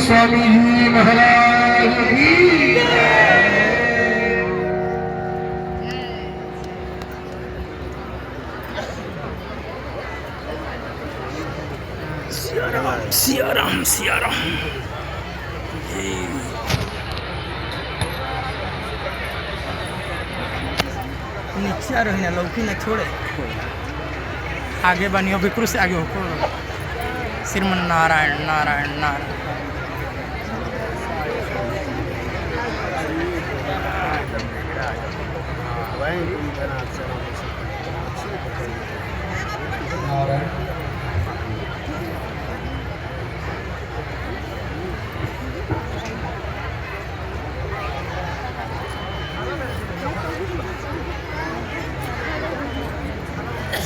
स्वामी जी महाराज की सिया राम सिया राम। नीचे रहने लौकी न छोड़े आगे बनियो विक्रु से आगे हो श्रीमन नारायण नारायण नारायण।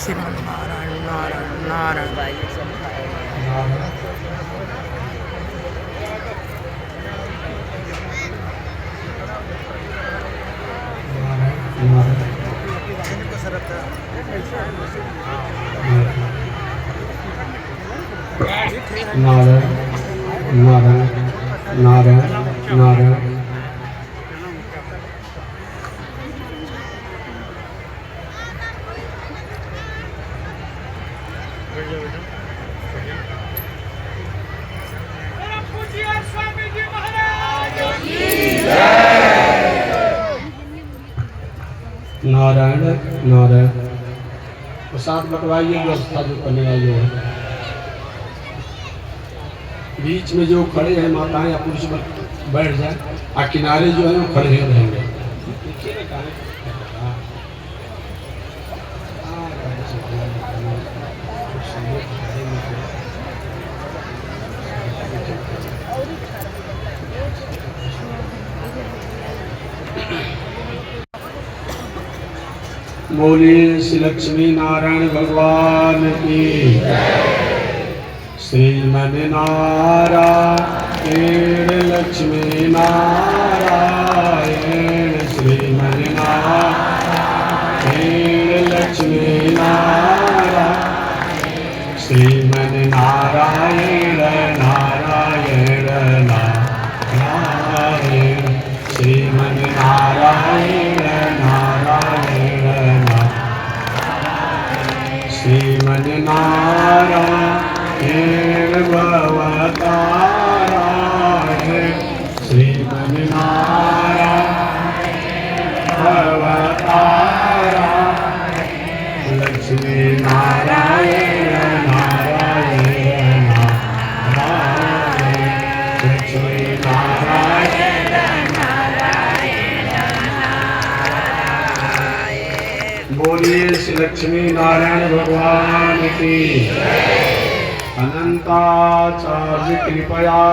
श्रीमन नारायण नारायण नारायण। नारायण नारायण नारायण नारायण। नारायण नारायण। प्रसाद बटवाइए व्यवस्था जो करने आई हो। बीच में जो खड़े हैं माताएं या पुरुष बैठ जाए और किनारे जो है वो खड़े रहेंगे। बोलिए श्री लक्ष्मी नारायण भगवान की। श्रीमन नारायण लक्ष्मी नारायण श्रीमन नारायण लक्ष्मी नारायण श्रीमन नारायण नारायण नारायण श्रीमन नारायण नारायण श्रीमन नारायण भवतारायण श्रीमन नारायण भवतारायण लक्ष्मी नारायण नारायण नारायण लक्ष्मी नारायण नारायण। बोलिए श्री लक्ष्मी नारायण भगवान की। अनंताचार्य कृपया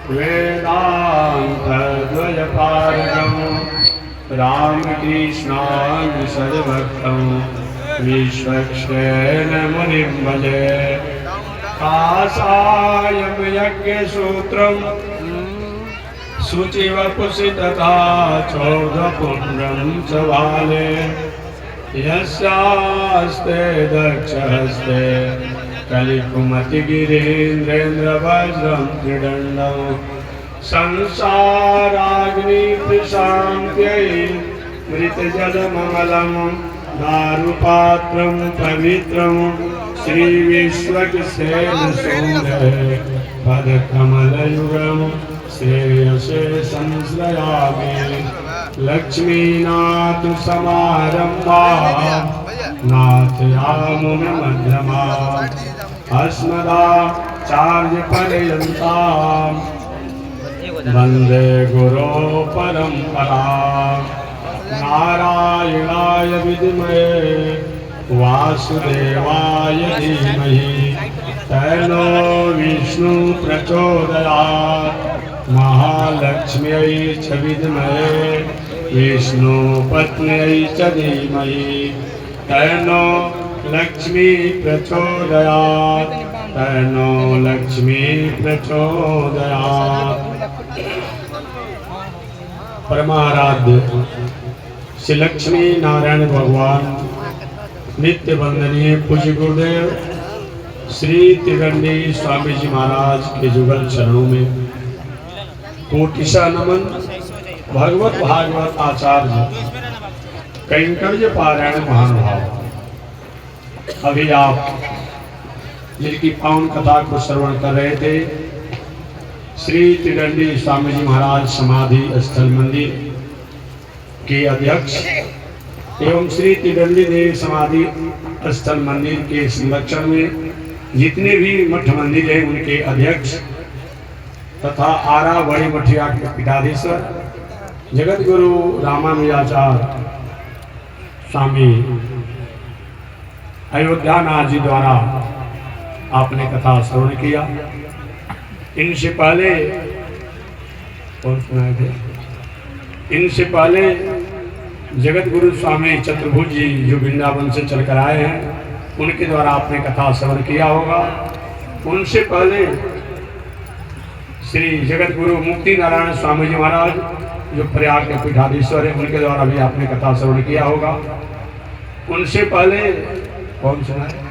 वेदांत द्वयपारगम रामकृष्णान् सद्भक्तं विश्वक्सेन मुनिं भजे। काषायं यज्ञसूत्रं शुचिवपुषि तथा चौधपुण्ड्रं च बाले यस्यास्ते दक्षहस्ते कलिकुमति गिरीन्द्रेन्द्र वज्रं त्रिदण्डं संसाराग्नि प्रशान्त्यै मृतजलममलं दारुपात्रं पवित्रं श्रीविश्वक्सेनसूनुः पदकमलयुगं श्रेयसे संश्रयामि। लक्ष्मीनाथ समारम्भा नाथयामुनमध्यमा अस्मदाचार्यपर्यन्तां वन्दे गुरो परम्परां। नारायणाय विद्महे वासुदेवाय धीमहि तन्नो विष्णु प्रचोदयात्। महालक्ष्म्यै च विद्महे विष्णुपत्न्यै च धीमहि तन्नो लक्ष्मी प्रचोदयात् तन्नो लक्ष्मी प्रचोदयात्। परमाराध्य श्री लक्ष्मी नारायण भगवान नित्य वंदनीय पूज्य गुरुदेव श्री त्रिगंडी स्वामी जी महाराज के जुगल चरणों में कोटिशा नमन भगवत भागवत आचार्य कैंकर्य पारायण महानुभाव। अभी आप जिनकी पावन कथा को श्रवण कर रहे थे, श्री त्रिदंडी स्वामी जी महाराज समाधि स्थल मंदिर के अध्यक्ष एवं श्री त्रिदंडी देवी समाधि स्थल मंदिर के संरक्षण में जितने भी मठ मंदिर हैं उनके अध्यक्ष तथा आरा बड़ी मठिया के पीठाधीश्वर जगत गुरु रामानुजाचार्य स्वामी अयोध्यानाथ जी द्वारा आपने कथा श्रवण किया। इनसे पहले कौन सुनाए थे? इनसे पहले जगत गुरु स्वामी चतुर्भुज जी जो वृंदावन से चलकर आए हैं उनके द्वारा आपने कथा श्रवण किया होगा। उनसे पहले श्री जगत गुरु मुक्ति नारायण स्वामी जी महाराज जो प्रयाग के पीठाधीश्वर है उनके द्वारा भी आपने कथा श्रवण किया होगा। उनसे पहले कौन सुना है?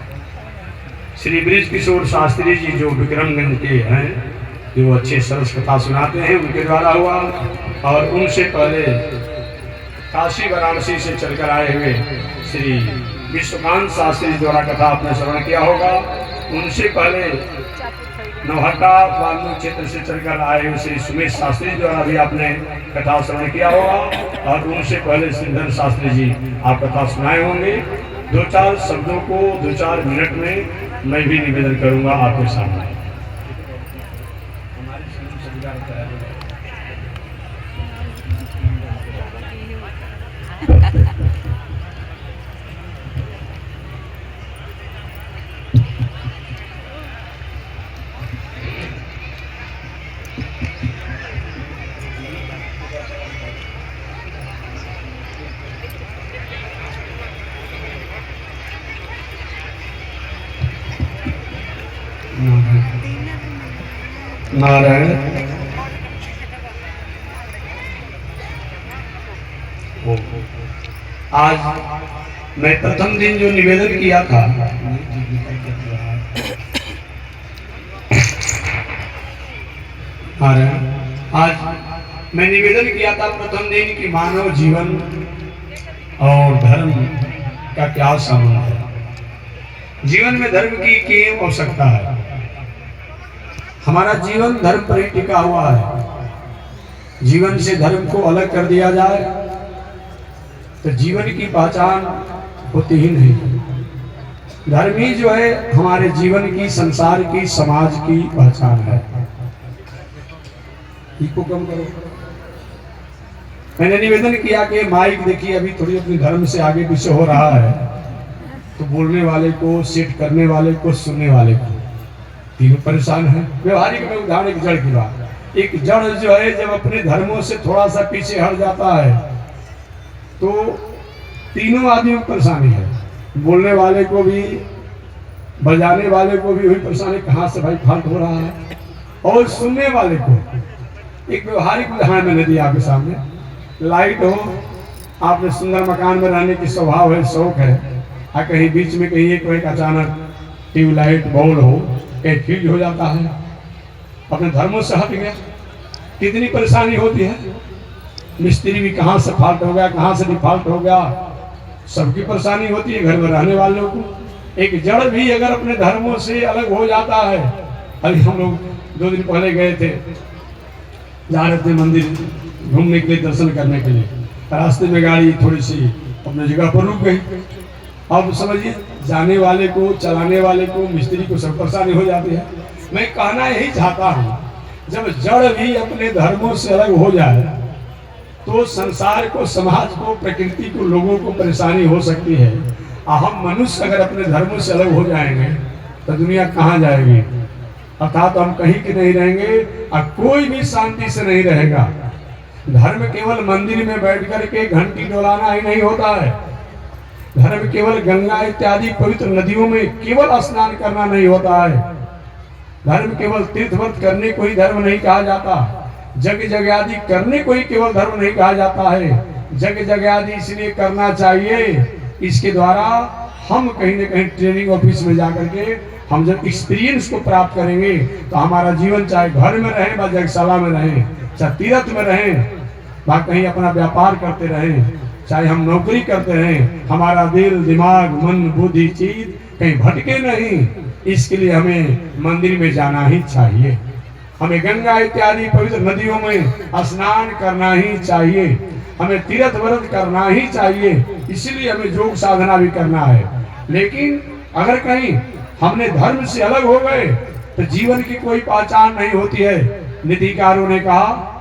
श्री ब्रिज किशोर शास्त्री जी जो विक्रमगंज के हैं, जो अच्छे सरस कथा सुनाते हैं, उनके द्वारा हुआ। और उनसे पहले काशी वाराणसी से चलकर आए हुए श्री विश्वकांत शास्त्री जी द्वारा कथा आपने श्रवण किया होगा। उनसे पहले नौहट्टा बालू क्षेत्र से चलकर आए हुए श्री सुमेश शास्त्री जी द्वारा भी आपने कथा श्रवण किया होगा। और उनसे पहले श्रीधर शास्त्री जी आप कथा सुनाए होंगे। दो चार शब्दों को 2-4 मिनट में मैं भी निवेदन करूंगा आपके सामने। नारायण आज मैं प्रथम दिन जो निवेदन किया था, आज मैं निवेदन किया था प्रथम दिन कि मानव जीवन और धर्म का क्या संबंध है, जीवन में धर्म की क्यों आवश्यकता है। हमारा जीवन धर्म पर ही टिका हुआ है। जीवन से धर्म को अलग कर दिया जाए तो जीवन की पहचान होती ही नहीं। धर्म ही जो है हमारे जीवन की, संसार की, समाज की पहचान है। इसको कम करो। मैंने निवेदन किया कि माइक देखिए अभी थोड़ी अपने धर्म से आगे पीछे हो रहा है, तो बोलने वाले को, सेट करने वाले को, सुनने वाले को तीनों परेशान है। व्यवहारिक में उदाहरण एक जड़ की बात, एक जड़ जो है जब अपने धर्मों से थोड़ा सा पीछे हट जाता है तो तीनों आदमियों को परेशानी है। बोलने वाले को भी, बजाने वाले को भी वही परेशानी, कहाँ से भाई फाल्ट हो रहा है, और सुनने वाले को। एक व्यवहारिक उदाहरण मैंने दिया आपके सामने। लाइट हो, आपने सुंदर मकान में रहने की स्वभाव है, शौक है, और कहीं बीच में कहीं एक अचानक ट्यूबलाइट बॉल हो, एक फ्यूज हो जाता है, अपने धर्मों से हट गया, कितनी परेशानी होती है। मिस्त्री भी कहाँ से फाल्ट हो गया, कहाँ से डिफॉल्ट हो गया, सबकी परेशानी होती है घर में रहने वालों को। एक जड़ भी अगर अपने धर्मों से अलग हो जाता है। अभी हम लोग 2 दिन पहले गए थे, जा रहे थे मंदिर घूमने के लिए, दर्शन करने के लिए। रास्ते में गाड़ी थोड़ी सी अपनी जगह पर रुक गई। अब समझिए जाने वाले को, चलाने वाले को, मिस्त्री को सब परेशानी हो जाती है। मैं कहना यही चाहता हूँ, जब जड़ भी अपने धर्मों से अलग हो जाए तो संसार को, समाज को, प्रकृति को, लोगों को परेशानी हो सकती है। हम मनुष्य अगर अपने धर्मों से अलग हो जाएंगे तो दुनिया कहाँ जाएगी, अर्थात हम कहीं के नहीं रहेंगे और कोई भी शांति से नहीं रहेगा। धर्म केवल मंदिर में बैठ कर के घंटी डोलाना ही नहीं होता है। धर्म केवल गंगा इत्यादि पवित्र नदियों में केवल स्नान करना नहीं होता है। धर्म केवल तीर्थव्रत करने को ही धर्म नहीं कहा जाता। जग जगादि करने को ही केवल धर्म नहीं कहा जाता है। जग जगादि इसलिए करना चाहिए, इसके द्वारा हम कहीं न कहीं ट्रेनिंग ऑफिस में जाकर के हम जब एक्सपीरियंस को प्राप्त करेंगे तो हमारा जीवन चाहे घर में रहे व जगशाला में रहे, चाहे तीर्थ में रहें, वहाँ कहीं अपना व्यापार करते रहें, चाहे हम नौकरी करते रहें, हमारा दिल दिमाग मन बुद्धि चीज कहीं भटके नहीं, इसके लिए हमें मंदिर में जाना ही चाहिए। हमें गंगा इत्यादि पवित्र नदियों में स्नान करना ही चाहिए, हमें तीर्थ व्रत करना ही चाहिए, इसीलिए हमें योग साधना भी करना है। लेकिन अगर कहीं हमने धर्म से अलग हो गए तो जीवन की कोई पहचान नहीं होती है। नीतिकारों ने कहा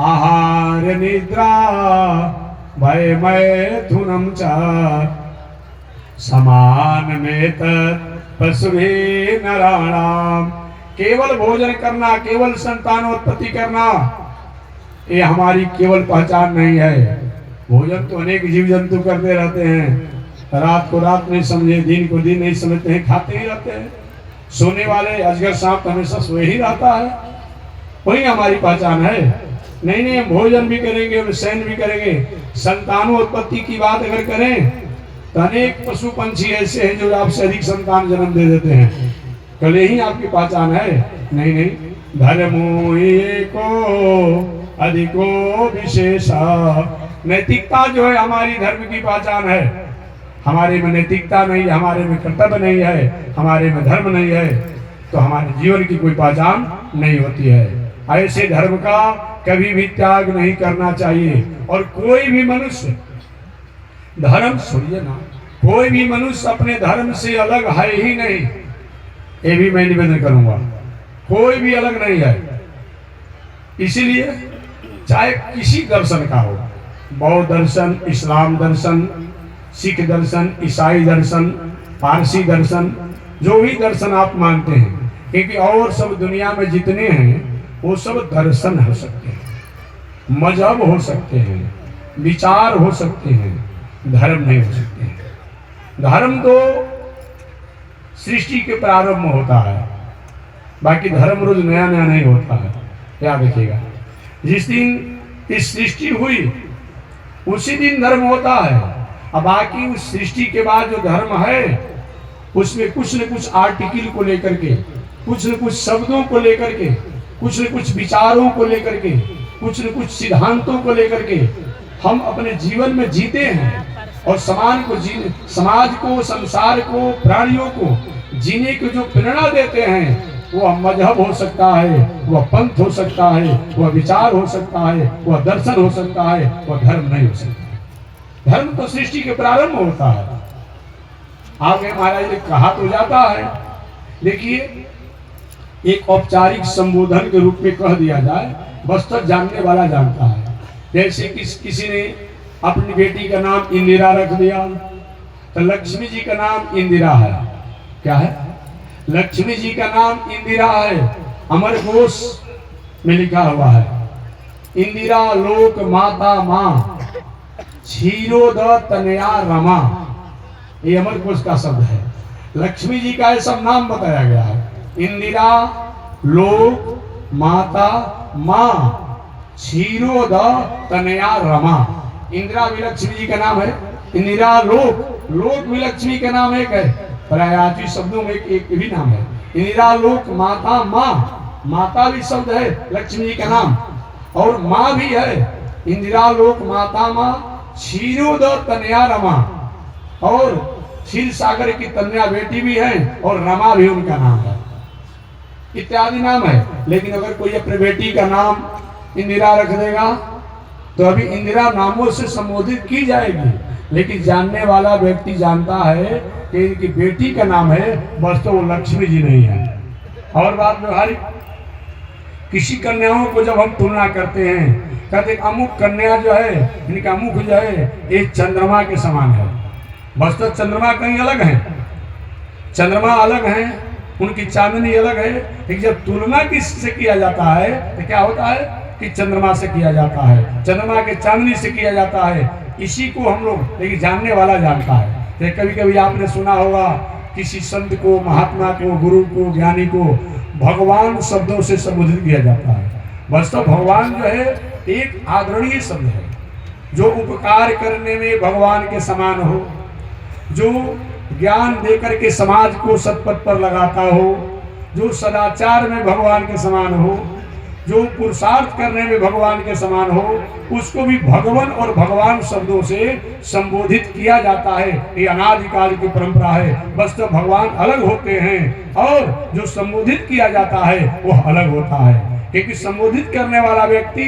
आहार निद्रा भय मैथुनम च समान में पशुभे नराणाम। केवल भोजन करना, केवल संतानोत्पत्ति करना, ये हमारी केवल पहचान नहीं है। भोजन तो अनेक जीव जंतु करते रहते हैं, रात को रात नहीं समझे, दिन को दिन नहीं समझते हैं, खाते ही रहते हैं। सोने वाले अजगर सांप हमेशा सोए ही रहता है, वही हमारी पहचान है। नहीं नहीं, हम भोजन भी करेंगे और शयन भी करेंगे। संतानोत्पत्ति की बात अगर करें तो अनेक पशु पंछी ऐसे हैं जो आपसे अधिक संतान जन्म दे देते हैं, कल ही आपकी पहचान है। नहीं नहीं, धर्मो एको अधिको विशेषा। नैतिकता जो है हमारी धर्म की पहचान है। हमारे में नैतिकता नहीं है, हमारे में कर्तव्य नहीं है, हमारे में धर्म नहीं है, तो हमारे जीवन की कोई पहचान नहीं होती है। ऐसे धर्म का कभी भी त्याग नहीं करना चाहिए। और कोई भी मनुष्य धर्म, सुनिए ना, कोई भी मनुष्य अपने धर्म से अलग है ही नहीं, ये भी मैं निवेदन करूंगा। कोई भी अलग नहीं है। इसीलिए चाहे किसी दर्शन का हो, बौद्ध दर्शन, इस्लाम दर्शन, सिख दर्शन, ईसाई दर्शन, पारसी दर्शन, जो भी दर्शन आप मानते हैं, क्योंकि और सब दुनिया में जितने हैं वो सब दर्शन हो सकते हैं, मजहब हो सकते हैं, विचार हो सकते हैं, धर्म नहीं हो सकते हैं। धर्म तो सृष्टि के प्रारंभ में होता है, बाकी धर्म रोज नया नया नहीं होता है। याद रखिएगा, जिस दिन इस सृष्टि हुई उसी दिन धर्म होता है। अब बाकी उस सृष्टि के बाद जो धर्म है उसमें कुछ न कुछ आर्टिकल को लेकर के, कुछ न कुछ शब्दों को लेकर के, कुछ न कुछ विचारों को लेकर के, कुछ न कुछ सिद्धांतों को लेकर के हम अपने जीवन में जीते हैं। और समाज को, संसार को, प्राणियों को जीने की जो प्रेरणा देते हैं, वह मजहब हो सकता है, वह पंथ हो सकता है, वह विचार हो सकता है, वह दर्शन हो सकता है, वह धर्म नहीं हो सकता। धर्म तो सृष्टि के प्रारंभ में होता है। आगे महाराज ने कहा तो जाता है, देखिए एक औपचारिक संबोधन के रूप में कह दिया जाए, बस तो जानने वाला जानता है। जैसे किसी ने अपनी बेटी का नाम इंदिरा रख दिया, तो लक्ष्मी जी का नाम इंदिरा है। क्या है? लक्ष्मी जी का नाम इंदिरा है, अमर घोष में लिखा हुआ है। इंदिरा लोक माता माँ क्षीरोद तनया रमा, ये अमर घोष का शब्द है। लक्ष्मी जी का ये सब नाम बताया गया है। इंदिरा लोक माता माँ क्षीरोद तनया रमा। इंदिरा भी लक्ष्मी जी का नाम है, इंदिरा लोक भी लक्ष्मी का नाम एक है, प्रायाची शब्दों में एक भी नाम है। इंदिरा लोक माता माँ, माता भी शब्द है लक्ष्मी जी का नाम, और माँ भी है। इंदिरा लोक माता माँ क्षीरोद तनया रमा, और क्षीर सागर की तन्या बेटी भी है, और रमा भी उनका नाम है, इत्यादि नाम है। लेकिन अगर कोई अपने बेटी का नाम इंदिरा रख देगा तो अभी इंदिरा नामों से संबोधित की जाएगी, लेकिन जानने वाला व्यक्ति जानता है कि इनकी बेटी का नाम है, बस तो वो लक्ष्मी जी नहीं है। और बात व्यवहारिक, किसी कन्याओं को जब हम तुलना करते हैं, कहते अमुक कन्या जो है, इनका मुख जो है ये चंद्रमा के समान है, बस तो चंद्रमा कहीं अलग है, चंद्रमा अलग है, उनकी चांदनी अलग है। लेकिन जब तुलना किससे किया जाता है तो क्या होता है कि चंद्रमा से किया जाता है, चंद्रमा के चांदनी से किया जाता है। इसी को हम लोग, लेकिन जानने वाला जानता है। तो कभी कभी आपने सुना होगा किसी संत को, महात्मा को, गुरु को, ज्ञानी को भगवान शब्दों से संबोधित किया जाता है। बस तो भगवान जो है एक आदरणीय शब्द है, जो उपकार करने में भगवान के समान हो, जो ज्ञान देकर के समाज को सत्पथ पर लगाता हो, जो सदाचार में भगवान के समान हो, जो पुरुषार्थ करने में भगवान के समान हो, उसको भी भगवान और भगवान शब्दों से संबोधित किया जाता है। ये अनादिकाल की परंपरा है। बस तो भगवान अलग होते हैं और जो संबोधित किया जाता है वो अलग होता है, क्योंकि संबोधित करने वाला व्यक्ति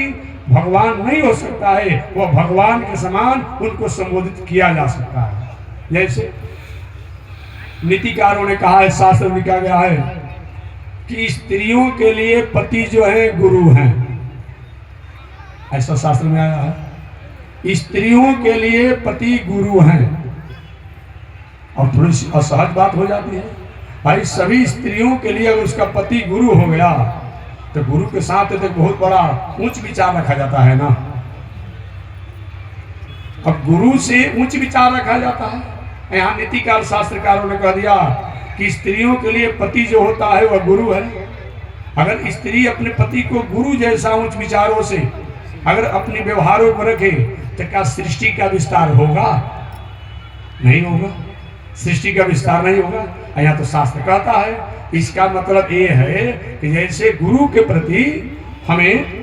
भगवान नहीं हो सकता है, वह भगवान के समान उनको संबोधित किया जा सकता है। जैसे नीतिकारों ने कहा है, शास्त्र में लिखा गया है कि स्त्रियों के लिए पति जो है गुरु हैं, ऐसा शास्त्र में आया है। स्त्रियों के लिए पति गुरु हैं। और थोड़ी सी असहज बात हो जाती है भाई, सभी स्त्रियों के लिए अगर उसका पति गुरु हो गया तो गुरु के साथ तो बहुत बड़ा उच्च विचार रखा जाता है ना। अब गुरु से उच्च विचार रखा जाता है। यहाँ नीतिकार शास्त्रकारों ने कह दिया कि स्त्रियों के लिए पति जो होता है वह गुरु है। अगर स्त्री अपने पति को गुरु जैसा उच्च विचारों से अगर अपने व्यवहारों को रखे तो क्या सृष्टि का विस्तार होगा? नहीं होगा, सृष्टि का विस्तार नहीं होगा। यहाँ तो शास्त्र कहता है, इसका मतलब ये है कि जैसे गुरु के प्रति हमें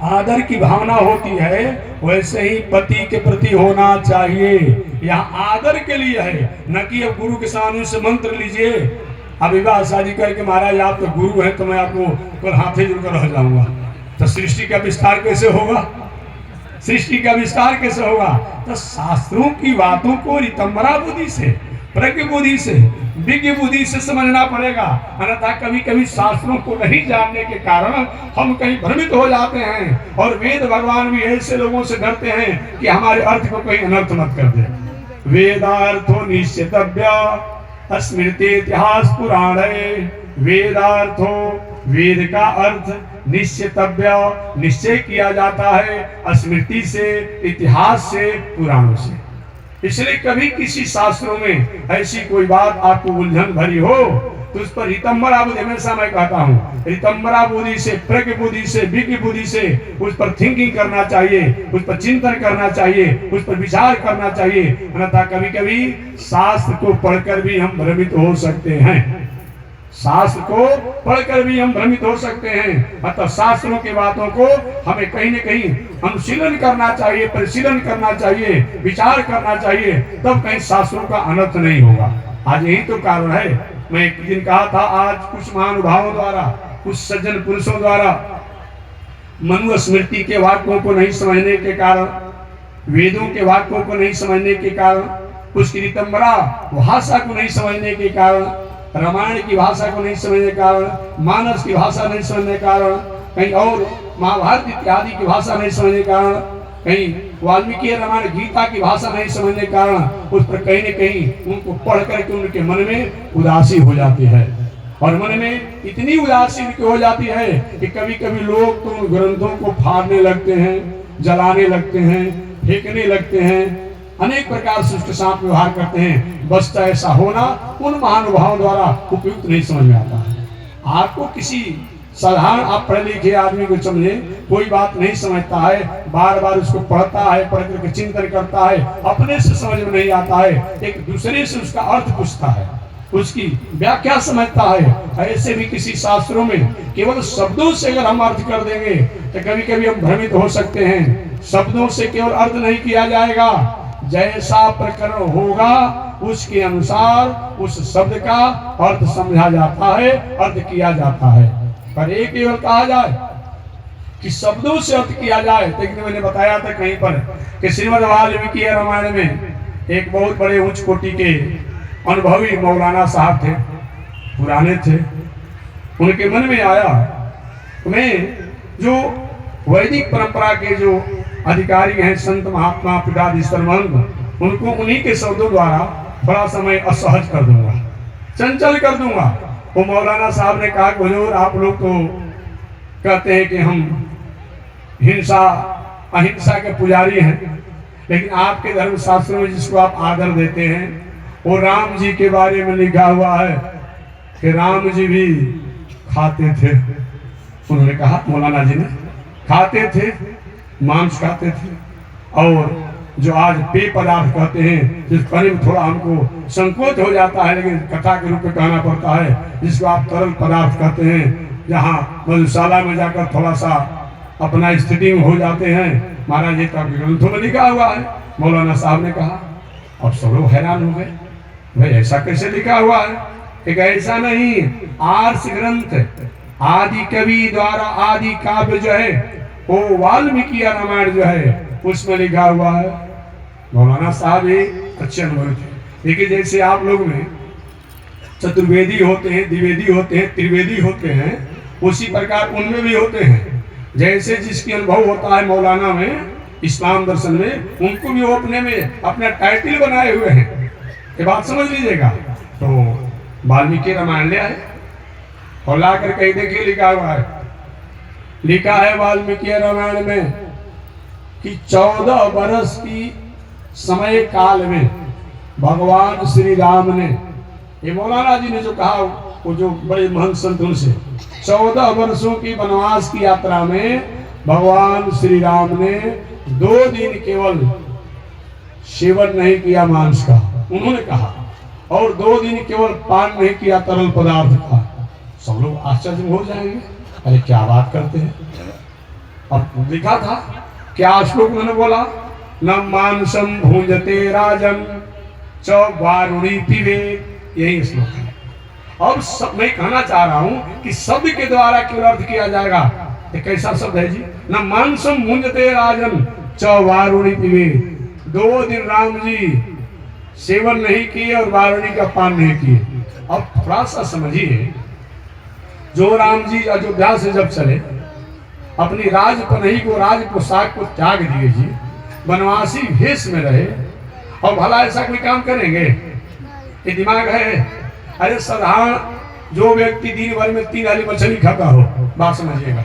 आदर की भावना होती है, वैसे ही पति के प्रति होना चाहिए। यहाँ आदर के लिए है, न कि अब गुरु के सामने से मंत्र लीजिए, अब विवाह शादी करके महाराज आप तो गुरु हैं तो मैं आपको कल हाथे जुड़कर रह जाऊंगा। तो सृष्टि का विस्तार कैसे होगा? सृष्टि का विस्तार कैसे होगा? तो शास्त्रों की बातों को रितंबरा बुद्धि से, प्रज्ञ बुद्धि से, विज्ञ बुद्धि से समझना पड़ेगा। अन्यथा कभी कभी शास्त्रों को नहीं जानने के कारण हम कहीं भ्रमित हो जाते हैं, और वेद भगवान भी ऐसे लोगों से डरते हैं कि हमारे अर्थ को कहीं अनर्थ मत कर दे। वेदार्थो निश्चितव्य स्मृति इतिहास पुराण। वेदार्थो, वेद का अर्थ निश्चितव्य, निश्चय किया जाता है स्मृति से, इतिहास से, पुराणों से। इसलिए कभी किसी शास्त्रों में ऐसी कोई बात आपको उलझन भरी हो तो उस पर रितंबरा बुद्धि, हमेशा मैं कहता हूँ, रितंबरा बुद्धि से, प्रज्ञ बुद्धि से, विज्ञ बुद्धि से उस पर थिंकिंग करना चाहिए, उस पर चिंतन करना चाहिए, उस पर विचार करना चाहिए। अन्यथा कभी कभी शास्त्र को पढ़कर भी हम भ्रमित हो सकते हैं। शास्त्र को पढ़कर भी हम भ्रमित हो सकते हैं। अतः शास्त्रों की बातों को हमें कहीं न कहीं अनुशीलन करना चाहिए, परिशीलन करना चाहिए, विचार करना चाहिए, तब कहीं शास्त्रों का अनर्थ नहीं होगा। आज यही तो कारण है। मैं एक दिन कहा था, आज कुछ महानुभावों द्वारा, कुछ सज्जन पुरुषों द्वारा मनु स्मृति के वाक्यों को नहीं समझने के कारण, वेदों के वाक्यों को नहीं समझने के कारण, उसकी रितंबरा भाषा को नहीं समझने के कारण, रामायण की भाषा को नहीं समझने के कारण, मानस की भाषा नहीं समझने के कारण, कहीं और महाभारत इत्यादि की भाषा नहीं समझने के कारण, कहीं वाल्मीकि रामायण गीता की भाषा नहीं समझने के कारण, उस पर कहीं न कहीं उनको पढ़ करके उनके मन में उदासी हो जाती है। और मन में इतनी उदासी हो जाती है कि कभी कभी लोग तो उन ग्रंथों को फाड़ने लगते हैं, जलाने लगते हैं, फेंकने लगते हैं, अनेक प्रकार से उसके साथ व्यवहार करते हैं। बस ऐसा होना उन महानुभावों द्वारा उपयुक्त नहीं समझ में आता है। आपको किसी साधारण, आप पढ़े लिखे आदमी को समझे, कोई बात नहीं समझता है, बार बार उसको पढ़ता है, पढ़ करके चिंतन करता है, अपने से समझ में नहीं आता है, एक दूसरे से उसका अर्थ पूछता है, उसकी व्याख्या समझता है। ऐसे भी किसी शास्त्रों में केवल शब्दों से अगर हम अर्थ कर देंगे तो कभी कभी हम भ्रमित हो सकते हैं। शब्दों से केवल अर्थ नहीं किया जाएगा, जैसा प्रकरण होगा उसके अनुसार उस शब्द का अर्थ समझा जाता है, अर्थ किया जाता है। पर एक केवल कहा जाए कि शब्दों से अर्थ किया जाए, लेकिन मैंने बताया था कहीं पर कि श्रीमद् वाल्मीकि रामायण में एक बहुत बड़े उच्च कोटि के अनुभवी मौलाना साहब थे, पुराने थे। उनके मन में आया, मैं जो वैदिक परंपरा के जो अधिकारी हैं, संत महात्मा पीठाधीश्वर महंत, उनको उन्हीं के शब्दों द्वारा थोड़ा समय असहज कर दूंगा, चंचल कर दूंगा। वो मौलाना साहब ने कहा, हुजूर आप लोग तो कहते हैं कि हम हिंसा अहिंसा के पुजारी हैं, लेकिन आपके धर्म शास्त्रों में जिसको आप आदर देते हैं वो राम जी के बारे में लिखा हुआ है कि राम जी भी खाते थे। उन्होंने कहा, मौलाना जी ने, खाते थे, मांस खाते थे, और जो आज पेय पदार्थ कहते हैं, जिस कहने में थोड़ा हमको संकोच हो जाता है, लेकिन कथा के रूप में कहना पड़ता है, जिसको आप तरल पदार्थ कहते हैं, जहाँ मधुशाला में जाकर थोड़ा सा अपना स्थिति में हो जाते हैं। महाराज जी का ग्रंथों में लिखा हुआ है। मौलाना साहब ने कहा और सब लोग हैरान हो गए, भाई ऐसा कैसे लिखा हुआ है? एक ऐसा नहीं, आर्ष ग्रंथ आदि कवि द्वारा आदि काव्य जो है वो वाल्मीकि रामायण जो है उसमें लिखा हुआ है। मौलाना साहब एक अच्छे अनुभवी थे। देखिए जैसे आप लोग में चतुर्वेदी होते हैं, द्विवेदी होते हैं, त्रिवेदी होते हैं, उसी प्रकार उनमें भी होते हैं। जैसे जिसकी अनुभव होता है मौलाना में, इस्लाम दर्शन में, उनको भी वो अपने में अपना टाइटल बनाए हुए हैं। ये बात समझ लीजिएगा। तो वाल्मीकि रामायण ले आए और ला कर कहीं देखिए लिखा हुआ है, लिखा है वाल्मीकि रामायण में कि 14 वर्ष की समय काल में भगवान श्री राम ने, ये मौलाना जी ने जो कहा वो जो बड़े महंत संत उनसे, 14 वर्षों की वनवास की यात्रा में भगवान श्री राम ने 2 दिन केवल सेवन नहीं किया मांस का, उन्होंने कहा, और 2 दिन केवल पान नहीं किया तरल पदार्थ का। सब लोग आश्चर्य हो जाएंगे, अरे क्या बात करते हैं। और लिखा था क्या श्लोक मैंने बोला, न मांसम भूंजते राजन च वारुणी पीवे, यही श्लोक है। अब सब मैं कहना चाह रहा हूं कि शब्द के द्वारा क्यों अर्थ किया जाएगा। ये कैसा शब्द है जी, न मांसम भूंजते राजन च वारुणी पीवे। 2 दिन राम जी सेवन नहीं किए और वारुणी का पान नहीं किए। अब थोड़ा सा समझिए, जो राम जी अयोध्या से जब चले, अपनी राजपनही को, राज पोशाक को त्याग दिए जी, वनवासी भेष में रहे, और भला ऐसा कोई काम करेंगे? ये दिमाग है? अरे साधारण जो व्यक्ति दिन भर में 3 वाली मछली खाता हो, बात समझिएगा,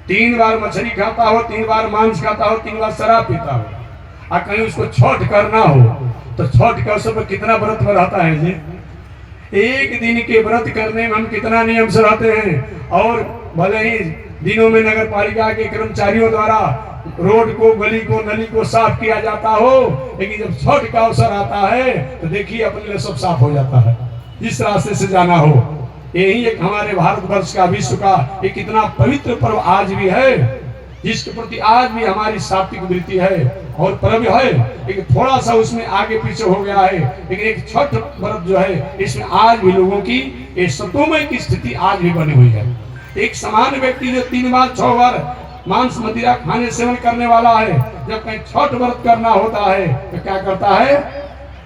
3 बार मछली खाता हो, 3 बार मांस खाता हो, 3 बार शराब पीता हो, और कहीं उसको छठ करना हो तो छठ के अवसर पर कितना व्रत में रहता है जी? 1 दिन के व्रत करने में हम कितना नियम से रहते हैं। और भले ही दिनों में नगर पालिका के कर्मचारियों द्वारा रोड को, गली को, नली को साफ किया जाता हो, लेकिन जब छठ का अवसर आता है तो देखिए अपने लिए सब साफ हो जाता है, जिस रास्ते से जाना हो। यही एक हमारे भारतवर्ष का, विश्व का एक कितना पवित्र पर्व आज भी है, जिसके प्रति आज भी हमारी सात्विक वृत्ति है और पर्व है, लेकिन थोड़ा सा उसमें आगे पीछे हो गया है। लेकिन एक छठ व्रत जो है, इसमें आज भी लोगों की एक सतोमय की स्थिति आज भी बनी हुई है। एक समान व्यक्ति जो 3 बार 6 बार मांस मदिरा खाने सेवन करने वाला है, जब कहीं छठ व्रत करना होता है तो क्या करता है?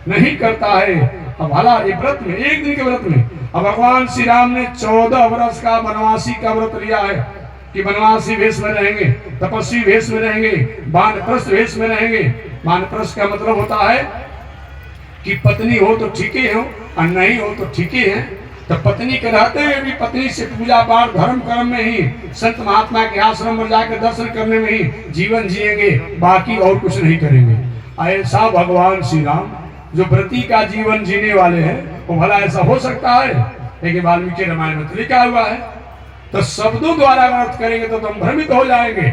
नहीं करता है। अब भला ये व्रत में, 1 दिन के व्रत में, अब भगवान श्री राम ने 14 वर्ष का वनवासी का व्रत लिया है कि वनवासी वेश में रहेंगे, तपस्वी वेश में रहेंगे, वानप्रस्थ वेश में रहेंगे। वानप्रस्थ का मतलब होता है कि पत्नी हो तो ठीक ही हो और नहीं हो तो ठीक ही है। तो पत्नी के रहते हुए भी पत्नी से पूजा पाठ धर्म कर्म में ही, संत महात्मा के आश्रम में जाकर दर्शन करने में ही जीवन जिएंगे, बाकी और कुछ नहीं करेंगे। ऐसा भगवान श्री राम जो व्रती का जीवन जीने वाले हैं, वो भला ऐसा हो सकता है? लेकिन वाल्मीकि रामायण में लिखा हुआ है। तो शब्दों द्वारा अर्थ करेंगे तो तुम भ्रमित हो जाएंगे।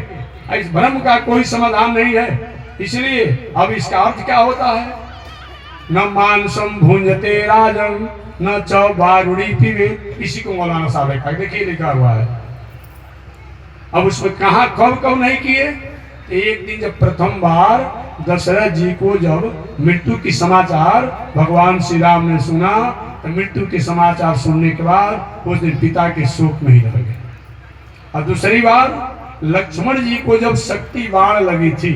इस भ्रम का कोई समाधान नहीं है। इसलिए अब इसका अर्थ क्या होता है? न मांसम भूंजते राजन न च वारुणी पीवे। इसी को मौलाना साहब लिखा, देखिए लिखा हुआ है। अब उसमें कहा कब नहीं किए? एक दिन जब प्रथम बार दशरथ जी को जब मृत्यु की समाचार भगवान श्री राम ने सुना, तो मृत्यु के समाचार सुनने के बाद उस दिन पिता के शोक में ही रह गए। और दूसरी बार लक्ष्मण जी को जब शक्ति बाण लगी थी,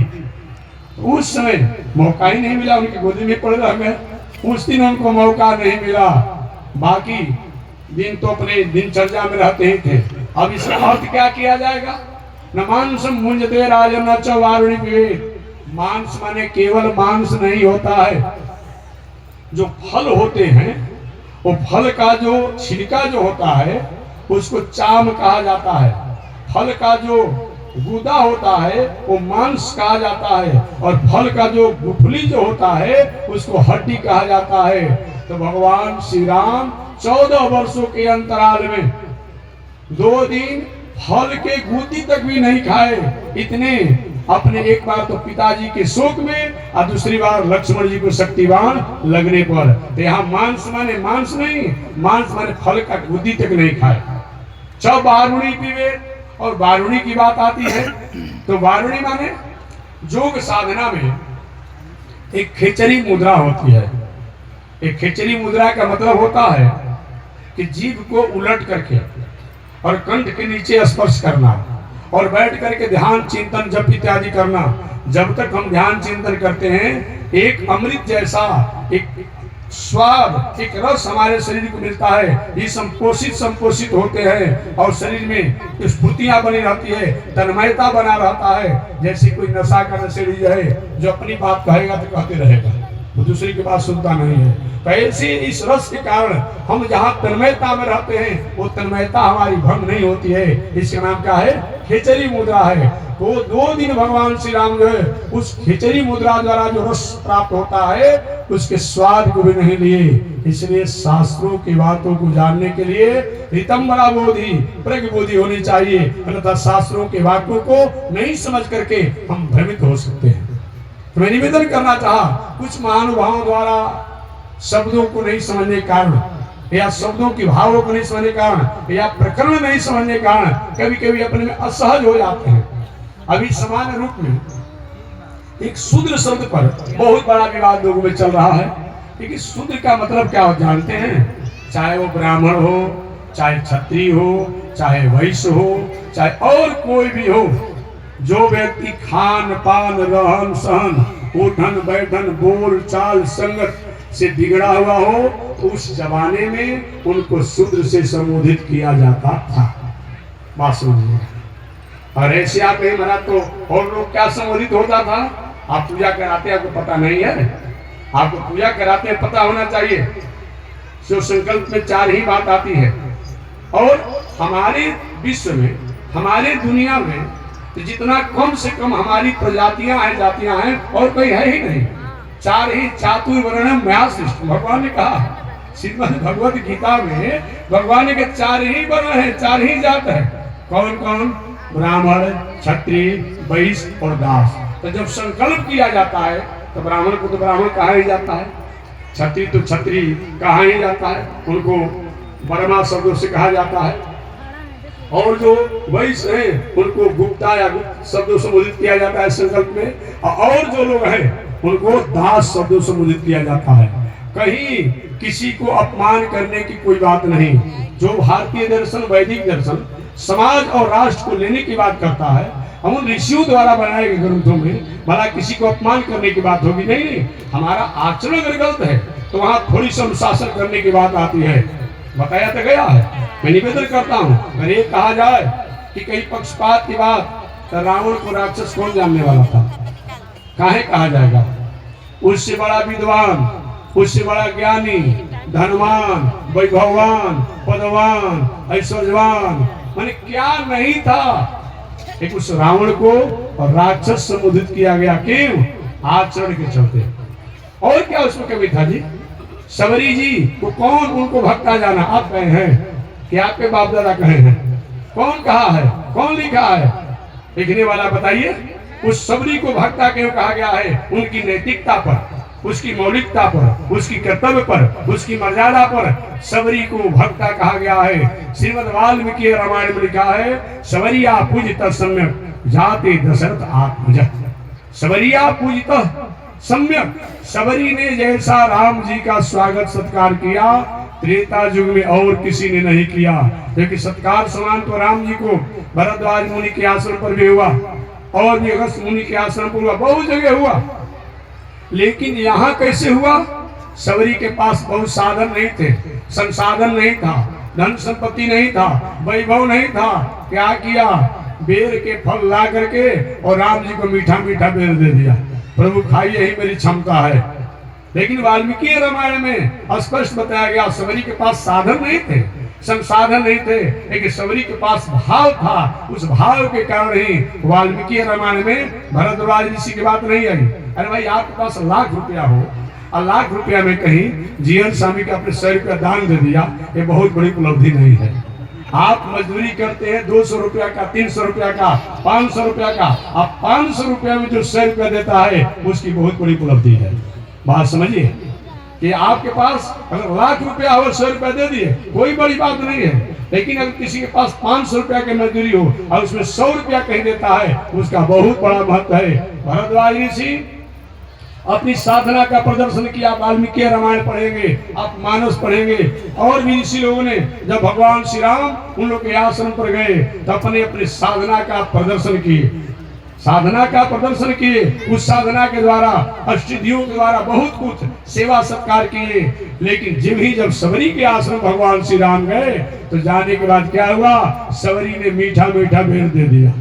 उस समय मौका ही नहीं मिला, उनकी गोदी में पड़ रह गए। उस दिन उनको मौका नहीं मिला, बाकी दिन तो अपने दिनचर्या में रहते ही थे। अब इसका अर्थ क्या किया जाएगा? न मांसम भुंजते राजन न च वारुणी पीवे। मांस माने केवल मांस नहीं होता है, जो फल होते हैं वो फल का जो छिलका जो होता है उसको चाम कहा जाता है। फल का जो गूदा होता है वो मांस कहा जाता है, और फल का जो गुठली जो होता है उसको हड्डी कहा जाता है। तो भगवान श्री राम 14 वर्षों के अंतराल में 2 दिन फल के गूदी तक भी नहीं खाए। इतने अपने, एक बार तो पिताजी के शोक में और दूसरी बार लक्ष्मण जी को शक्तिवान लगने पर। तो यहाँ मांस माने मांस नहीं, मांस माने फल का गूदी तक नहीं खाए। छ वारुणी पीवे। और वारुणी की बात आती है तो वारुणी माने योग साधना में एक खेचरी मुद्रा होती है। एक खेचरी मुद्रा का मतलब होता है कि जीभ को उलट करके और कंठ के नीचे स्पर्श करना और बैठ करके ध्यान चिंतन जप इत्यादि करना। जब तक हम ध्यान चिंतन करते हैं एक अमृत जैसा एक स्वाद, एक रस हमारे शरीर को मिलता है। ये संपोषित होते हैं और शरीर में स्फूर्तियां बनी रहती है, तन्मयता बना रहता है। जैसे कोई नशा का नशेड़ी जो है, जो अपनी बात कहेगा तो कहते रहेगा, वो दूसरी की बात सुनता नहीं है। तो ऐसे इस रस के कारण हम जहाँ तन्मयता में रहते हैं वो तन्मयता हमारी भंग नहीं होती है। इसका नाम क्या है? खेचरी मुद्रा है। तो 2 दिन भगवान श्री राम जो है उस खेचरी मुद्रा द्वारा जो रस प्राप्त होता है उसके स्वाद को भी नहीं लिए। इसलिए शास्त्रों की बातों को जानने के लिए ऋतंबरा बोधि, प्रज्ञ बोधि होनी चाहिए, अन्यथा शास्त्रों के वाक्यों को नहीं समझ करके हम भ्रमित हो सकते हैं। तो मैं निवेदन करना चाहा, कुछ महानुभावों द्वारा शब्दों को नहीं समझने के कारण या शब्दों की भावों को नहीं समझने के कारण या प्रकरण नहीं समझने के कारण कभी कभी अपने में असहज हो जाते हैं। अभी सामान्य रूप में एक शूद्र शब्द पर बहुत बड़ा विवाद लोगों में चल रहा है। लेकिन शूद्र का मतलब क्या हो जानते हैं? चाहे वो ब्राह्मण हो, चाहे क्षत्रिय हो, चाहे वैश्य हो, चाहे और कोई भी हो, जो व्यक्ति खान पान रहन सहन उठन बैठन बोल चाल संगत से बिगड़ा हुआ हो तो उस जमाने में उनको शूद्र से संबोधित किया जाता था। बात समझिए। और ऐसे आप नहीं मरा तो और लोग क्या संबोधित होता था? आप पूजा कराते आपको पता नहीं है? आपको पूजा कराते पता होना चाहिए। शिव संकल्प में 4 ही बात आती है। और हमारे विश्व में, हमारे दुनिया में तो जितना कम से कम हमारी प्रजातियां हैं, जातियां हैं, और कोई है ही नहीं। 4 ही चातुर्वर्ण्यम मया सृष्टम, भगवान ने कहा श्रीमद् भगवत गीता में। भगवान के 4 ही वर्ण है, 4 ही जात है। कौन कौन? ब्राह्मण, क्षत्रिय, वैश्य और दास। तो जब संकल्प किया जाता है तो ब्राह्मण को तो ब्राह्मण कहा ही जाता है, क्षत्रिय तो क्षत्रिय कहा ही जाता है, उनको वर्मा शब्दों से कहा जाता है। और जो वैश्य हैं उनको गुप्ता या गुप्त शब्दों से संबोधित किया जाता है संकल्प में। और जो लोग हैं उनको दास शब्दों से संबोधित किया जाता है। कहीं किसी को अपमान करने की कोई बात नहीं। जो भारतीय दर्शन, वैदिक दर्शन समाज और राष्ट्र को लेने की बात करता है, हम उन ऋषियों द्वारा बनाए गए ग्रंथों में भला किसी को अपमान करने की बात होगी? नहीं। हमारा आचरण अगर गलत है तो वहां थोड़ी सी अनुशासन करने की बात आती है। बताया तो गया है। मैं निवेदन करता हूँ, अगर ये कहा जाए कि कई पक्षपात की बात, तो रावण को राक्षस कौन जानने वाला था? काहे कहा जाएगा? उससे बड़ा विद्वान, उससे बड़ा ज्ञानी, धनवान, वैभववान, पदवान, ऐश्वर्यवान, माने क्या नहीं था। एक उस रावण को और राक्षस संबोधित किया गया। क्यों? आचरण के चलते। और क्या उसमें कमी था जी? सबरी जी को कौन उनको भक्ता जाना? आप कहे हैं कि आपके बाप दादा कहे हैं? कौन कहा है? कौन लिखा है? लिखने वाला बताइए। उस सबरी को भक्ता क्यों कहा गया है? उनकी नैतिकता पर, उसकी मौलिकता पर, उसकी कर्तव्य पर, उसकी मर्यादा पर सबरी को भक्ता कहा गया है। श्रीमद् वाल्मीकि रामायण में लिखा है, सबरिया पूजित सम्यक जाते दशरथ आत्मज। सबरिया पूजित सम्यक, सबरी ने जैसा राम जी का स्वागत सत्कार किया त्रेता युग में और किसी ने नहीं किया। क्योंकि सत्कार समान तो राम जी को भरद्वाज मुनि के आश्रम पर भी हुआ और भी अगस्त मुनि के आश्रम पर हुआ, बहुत जगह हुआ। लेकिन यहाँ कैसे हुआ? सबरी के पास बहुत साधन नहीं थे, संसाधन नहीं था, धन संपत्ति नहीं था, वैभव नहीं था। क्या किया? बेर के फल ला करके और राम जी को मीठा मीठा बेर दे दिया, प्रभु खाइए, यही मेरी क्षमता है। लेकिन वाल्मीकि रामायण में स्पष्ट बताया गया सबरी के पास साधन नहीं थे, संसाधन नहीं थे, लेकिन सबरी के पास भाव था। उस भाव के कारण ही वाल्मीकि रामायण में भरद्वाज ऋषि की बात नहीं आई। अरे भाई, आपके पास लाख रुपया हो और लाख रुपया में कहीं जीवन स्वामी का अपने 100 रुपया दान दे दिया, ये बहुत बड़ी उपलब्धि नहीं है। आप मजदूरी करते हैं 200 रुपया का, 300 रुपया का, 500 रुपया का, आप 500 रुपया में जो 100 रुपया देता है उसकी बहुत बड़ी उपलब्धि है। बात समझिए कि आपके पास अगर लाख रुपया हो 100 रुपया दे दिए, कोई बड़ी बात नहीं है। लेकिन अगर किसी के पास 500 रुपया की मजदूरी हो और उसमें 100 रुपया कहीं देता है, उसका बहुत बड़ा महत्व है। भरद्वाज ऋषि अपनी साधना का प्रदर्शन किया। वाल्मीकि रामायण पढ़ेंगे, आप मानस पढ़ेंगे, और भी ऋषि लोगों ने जब भगवान श्री राम उन लोग के आश्रम पर गए तो अपने अपनी साधना का प्रदर्शन किए, साधना का प्रदर्शन किए। उस साधना के द्वारा, अष्टसिद्धियों के द्वारा बहुत कुछ सेवा सत्कार किए। लेकिन जब सबरी के आश्रम भगवान श्री राम गए तो जाने के बाद क्या हुआ, सबरी ने मीठा मीठा भेंट दे दिया।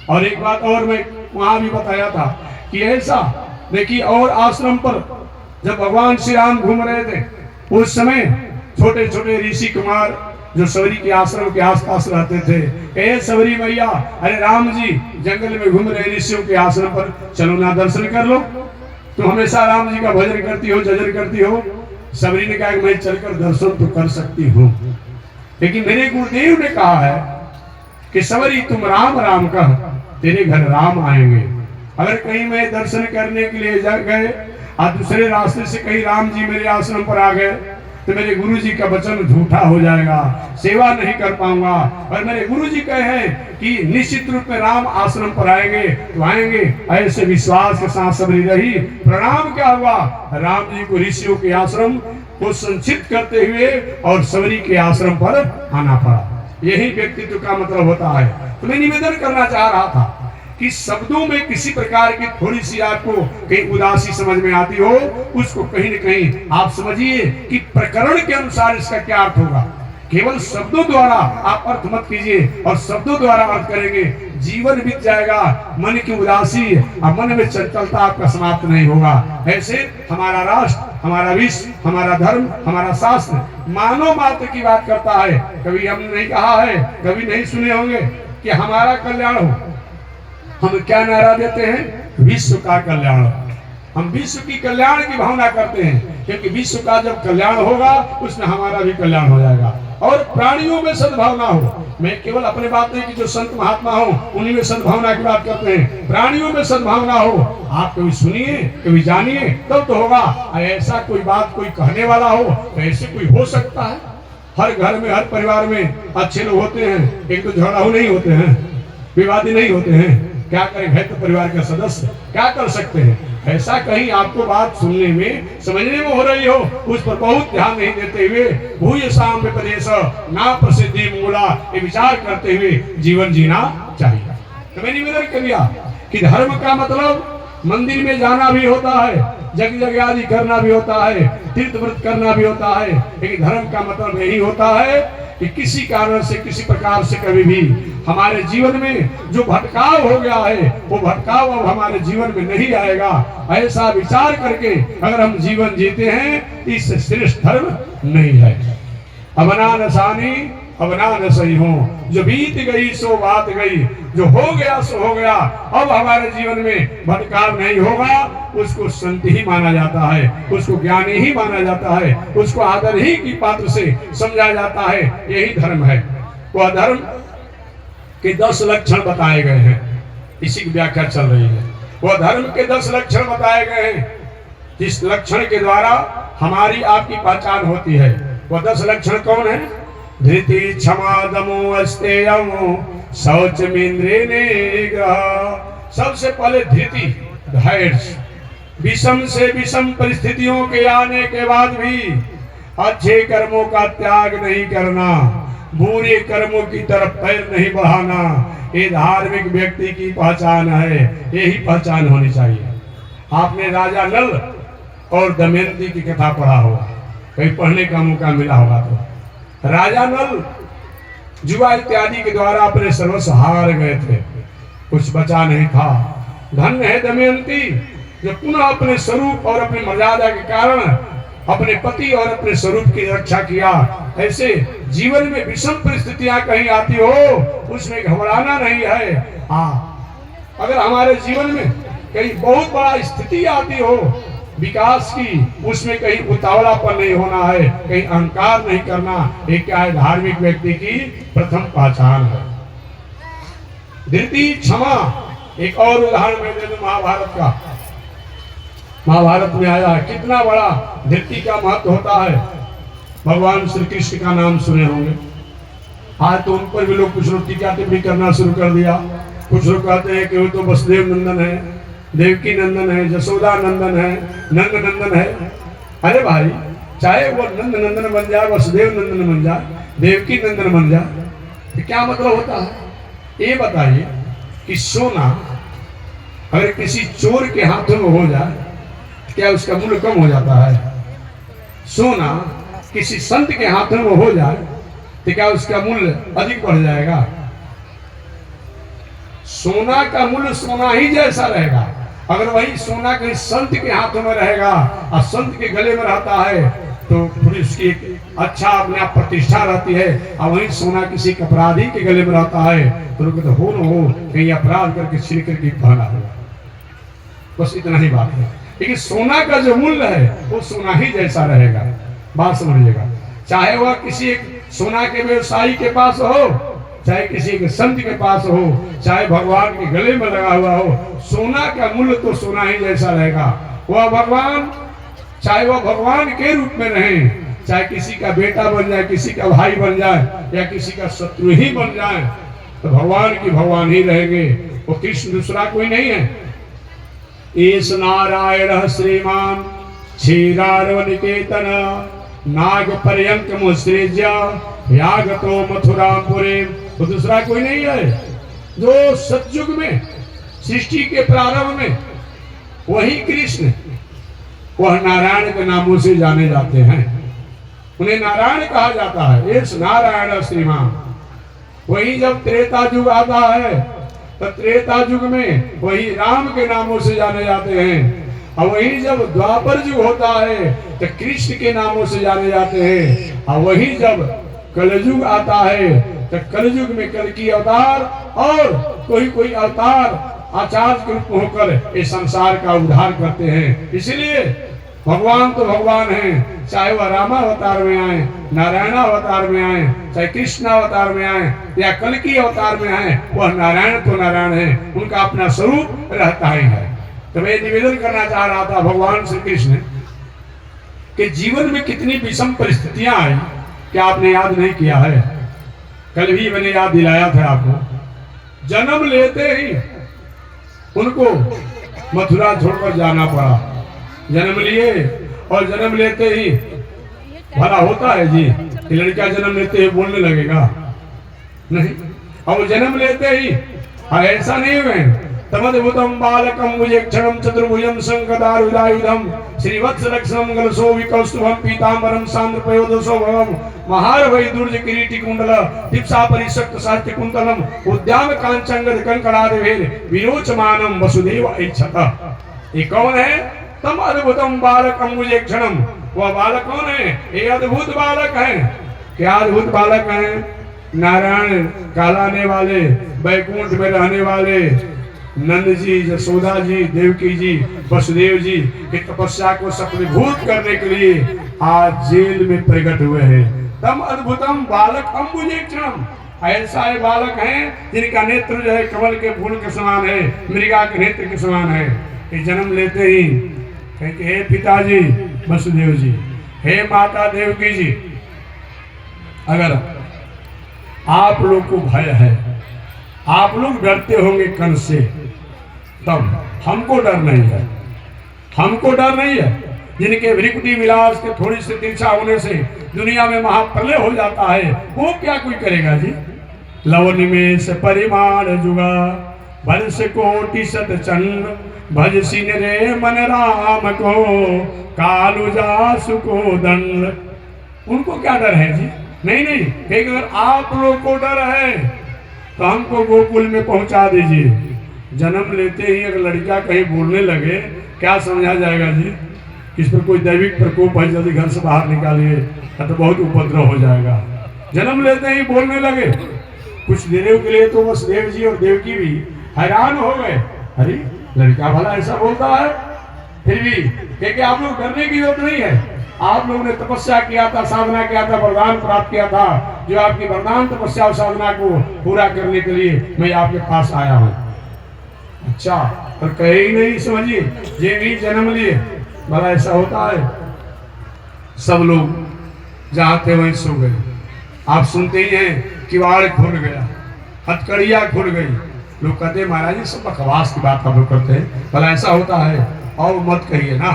और एक बात और मैं वहां भी बताया था कि ऐसा देखिए, और आश्रम पर जब भगवान श्री राम घूम रहे थे उस समय छोटे छोटे ऋषि कुमार जो सबरी के आश्रम के आसपास रहते थे, कहे सबरी मैया, अरे राम जी जंगल में घूम रहे ऋषियों के आश्रम पर, चलो ना दर्शन कर लो। तुम हमेशा राम जी का भजन करती हो, जजन करती हो। सबरी ने कहा कि मैं चलकर दर्शन तो कर सकती हूँ, लेकिन मेरे गुरुदेव ने कहा है कि सबरी तुम राम राम कह, तेरे घर राम आएंगे। अगर कहीं मैं दर्शन करने के लिए जा गए और दूसरे रास्ते से कहीं राम जी मेरे आश्रम पर आ गए तो मेरे गुरु जी का वचन झूठा हो जाएगा, सेवा नहीं कर पाऊंगा। और मेरे गुरु जी कहे हैं कि निश्चित रूप में राम आश्रम पर आएंगे तो आएंगे। ऐसे विश्वास के साथ सबरी रही। प्रणाम क्या हुआ, राम जी को ऋषियों के आश्रम को संचित करते हुए और सबरी के आश्रम पर आना पड़ा। यही व्यक्तित्व का मतलब होता है। तो मैं निवेदन करना चाह रहा था कि शब्दों में किसी प्रकार की थोड़ी सी आपको कहीं उदासी समझ में आती हो, उसको कहीं न कहीं आप समझिए कि प्रकरण के अनुसार इसका क्या अर्थ होगा। केवल शब्दों द्वारा आप अर्थ मत कीजिए, और शब्दों द्वारा अर्थ करेंगे जीवन बीत जाएगा, मन की उदासी और मन में चंचलता आपका समाप्त नहीं होगा। ऐसे हमारा राष्ट्र, हमारा विश्व, हमारा धर्म, हमारा शास्त्र मानव मात्र की बात करता है। कभी हमने नहीं कहा है, कभी नहीं सुने होंगे कि हमारा कल्याण हो। हम क्या नारा देते हैं, विश्व का कल्याण। हम विश्व की कल्याण की भावना करते हैं, क्योंकि विश्व का जब कल्याण होगा उसमें हमारा भी कल्याण हो जाएगा। और प्राणियों में सद्भावना हो। मैं केवल अपने बात नहीं कि जो संत महात्मा हो उन्हीं में सद्भावना की बात करते हैं, प्राणियों में सद्भावना हो। आप कभी सुनिए, कभी जानिए, तब तो होगा। ऐसा कोई बात कोई कहने वाला हो तो ऐसे कोई हो सकता है। हर घर में, हर परिवार में अच्छे लोग होते हैं, एक तो झगड़ाऊ नहीं होते हैं, विवादी नहीं होते हैं। क्या करें, है तो परिवार का सदस्य, क्या कर सकते हैं। ऐसा कहीं आपको बात सुनने में, समझने में हो रही हो, उस पर बहुत ध्यान नहीं देते हुए भूय शाम विपदेश ना प्रसिद्धि मूला, ये विचार करते हुए जीवन जीना चाहिए। तो मैंने निवेदन कर दिया कि धर्म का मतलब मंदिर में जाना भी होता है, यज्ञ आदि करना भी होता है, तीर्थ व्रत करना भी होता है, लेकिन धर्म का मतलब यही होता है कि किसी कारण से, किसी प्रकार से कभी भी हमारे जीवन में जो भटकाव हो गया है वो भटकाव अब हमारे जीवन में नहीं आएगा। ऐसा विचार करके अगर हम जीवन जीते हैं, इससे श्रेष्ठ धर्म नहीं है। अबना नसानी अबना न सही हो, जो बीत गई सो बात गई, जो हो गया सो हो गया। अब हमारे जीवन में भटकाव नहीं होगा। उसको संत ही माना जाता है, उसको ज्ञानी ही माना जाता है, उसको आदर ही की पात्र से समझा जाता है। यही धर्म है। वह धर्म के 10 लक्षण बताए गए हैं, इसी की व्याख्या चल रही है। वह धर्म के 10 लक्षण बताए गए हैं, जिस लक्षण के द्वारा हमारी आपकी पहचान होती है। वह 10 लक्षण कौन है? धृति, क्षमा, दमो, अस्तेयम, शौच, इंद्रिय निग्रह। सबसे पहले धृति, धैर्य। विषम से विषम परिस्थितियों के आने के बाद भी अच्छे कर्मों का त्याग नहीं करना, बुरे कर्मों की तरफ पैर नहीं बढ़ाना, ये धार्मिक व्यक्ति की पहचान है। यही पहचान होनी चाहिए। आपने राजा नल और दमयंती की कथा पढ़ा होगा, कहीं पढ़ने का मौका मिला होगा तो। राजा नल जुआ इत्यादि के द्वारा अपने सर्वस्व हार गए थे, कुछ बचा नहीं था। धन्य है दमयंती जो पुनः अपने स्वरूप और अपनी मर्यादा के कारण अपने पति और अपने स्वरूप की रक्षा किया। ऐसे जीवन में विषम परिस्थितियां कहीं आती हो, उसमें घबराना नहीं है। हाँ, अगर हमारे जीवन में कहीं बहुत बड़ा स्थिति आती हो विकास की, उसमें कहीं उतावलापन नहीं होना है, कहीं अहंकार नहीं करना। ये क्या है? धार्मिक व्यक्ति की प्रथम पहचान है। धृति, क्षमा। एक और उदाहरण मैं दे दूं महाभारत का। महाभारत में आया है कितना बड़ा धृति का महत्व होता है। भगवान श्री कृष्ण का नाम सुने होंगे आज तो उन पर भी लोग कुछ लोग टीका टिप्पणी करना शुरू कर दिया। कुछ लोग कहते हैं कि वो तो वसुदेव नंदन है, देवकी नंदन है, जसोदा नंदन है, नंद नंदन है। अरे भाई, चाहे वो नंद नंदन बन जाए, वसुदेव नंदन बन जाए, देवकी नंदन बन जाए, तो क्या मतलब होता है? ये बताइए कि सोना अगर किसी चोर के हाथों में हो जाए, क्या उसका मूल्य कम हो जाता है? सोना किसी संत के हाथों में हो जाए तो क्या उसका मूल्य अधिक बढ़ जाएगा? सोना का मूल्य सोना ही जैसा रहेगा। अगर वही सोना कहीं संत के हाथों में रहेगा और संत के गले में रहता है तो थोड़ी उसकी एक अच्छा अपने आप प्रतिष्ठा रहती है, और वही सोना किसी अपराधी के गले में रहता है तो लोग कहते हो न हो कहीं अपराध करके छीन करके भागा होगा। बस इतना ही बात है। लेकिन सोना का जो मूल्य है वो सोना ही जैसा रहेगा। बात समझिएगा। चाहे वह किसी एक सोना के व्यवसायी के पास हो, चाहे किसी के संत के पास हो, चाहे भगवान के गले में लगा हुआ हो, सोना का मूल्य तो सोना ही जैसा रहेगा। वह भगवान, चाहे वह भगवान के रूप में रहे, चाहे किसी का बेटा बन जाए, किसी का भाई बन जाए, या किसी का शत्रु ही बन जाए, तो भगवान की भगवान ही रहेंगे। वो कृष्ण दूसरा कोई नहीं है। ईश नारायण श्रीमान क्षीरारव निकेतन नाग पर्यंक मुसृज्य यागतो मथुरापुरे। तो दूसरा कोई नहीं है। जो सतयुग में सृष्टि के प्रारंभ में वही कृष्ण, वह नारायण के नामों से जाने जाते हैं। उन्हें नारायण कहा जाता है। ईश नारायण श्रीमान। वही जब त्रेता युग आता है तो त्रेता युग में वही राम के नामों से जाने जाते हैं, और वही जब द्वापर युग होता है तो कृष्ण के नामों से जाने जाते हैं, और वही जब कलयुग आता है तो कलयुग में कल की अवतार और कोई कोई अवतार आचार्य के रूप में होकर इस संसार का उद्धार करते हैं। इसलिए भगवान तो भगवान हैं, चाहे वह रामावतार में आए, नारायण अवतार में आए, चाहे कृष्ण अवतार में आए या कल्कि अवतार में आए, वह नारायण तो नारायण है, उनका अपना स्वरूप रहता ही है। तो मैं निवेदन करना चाह रहा था भगवान श्री कृष्ण के जीवन में कितनी विषम परिस्थितियां आई, क्या आपने याद नहीं किया है? कल भी मैंने याद दिलाया था आपको। जन्म लेते ही उनको मथुरा छोड़कर जाना पड़ा। जन्म लिए और जन्म लेते ही भला होता है जी कि लड़का जन्म लेते ही बोलने लगेगा? नहीं। और वो जन्म लेते ही ऐसा नहीं हुए। तमद्भुतम बालकम मुजेक्षणम चतुर्भुजम शंखदारुदायुधम श्रीवत्स लक्ष्मणं गलशोभिकौस्तुभं पीतांबरम सांद्रपयोदशोभवम महारवै दुर्ज किरीटी कुंडल दीप्सा परिशक्त साहित्य कुंतलम उद्याम कांचंगद कंकणादिभेद विरोचमानम वसुदेव ऐच्छत। ये कौन है? तम अद्भुतम बालकम मुजेक्षणम। वह बालक कौन है? ये अद्भुत बालक है। क्या अद्भुत बालक है? नारायण कहलाने वाले, बैकुंठ में रहने वाले नंद जी, जसोदा जी, देवकी जी, वसुदेव जी की तपस्या को सफलीभूत करने के लिए आज जेल में प्रकट हुए हैं। तम अद्भुतम बालक अम्बुजेक्षणम। ऐसा है बालक हैं जिनका नेत्र जो है कमल के फूल के समान है, मृगा के नेत्र के समान है। ये जन्म लेते ही कि हे पिताजी वसुदेव जी, हे माता देवकी जी, अगर आप लोग को भय है, आप लोग डरते होंगे कंस से, तब हमको डर नहीं है। हमको डर नहीं है। जिनके भृकुटी विलास के थोड़ी सी तिरछा होने से दुनिया में महाप्रलय हो जाता है, वो क्या कोई करेगा जी? लव निमेष परिमाण जुगा वर्ष कोटि शत चंद्र भज सिन रे मन राम को कालु जासु को दंड। उनको क्या डर है जी? नहीं नहीं, कि अगर आप लोग को डर है तो हमको गोकुल में पहुंचा दीजिए। जन्म लेते ही अगर लड़का कहीं बोलने लगे, क्या समझा जाएगा जी? इस पर कोई दैविक प्रकोप है, जल्दी घर से बाहर निकालिए, तो बहुत उपद्रव हो जाएगा। जन्म लेते ही बोलने लगे। कुछ देर के लिए तो वसुदेव जी और देवकी भी हैरान हो गए। अरे लड़का भला ऐसा बोलता है? फिर भी क्योंकि आप लोग डरने की जरूरत नहीं है। आप लोगों ने तपस्या किया था, साधना किया था, वरदान प्राप्त किया था। जो आपकी वरदान तपस्या और साधना को पूरा करने के लिए मैं आपके पास आया हूँ। अच्छा, पर कहे ही नहीं, समझिए ये भी जन्म लिए भला ऐसा होता है? सब लोग जहाँ थे वहीं सो गए। आप सुनते ही हैं किवाड़ खुल गया, हथकड़िया खुल गई। लोग कहते महाराज जी सब बकवास की बात हम लोग करते हैं, भला ऐसा होता है? और मत कहिए ना,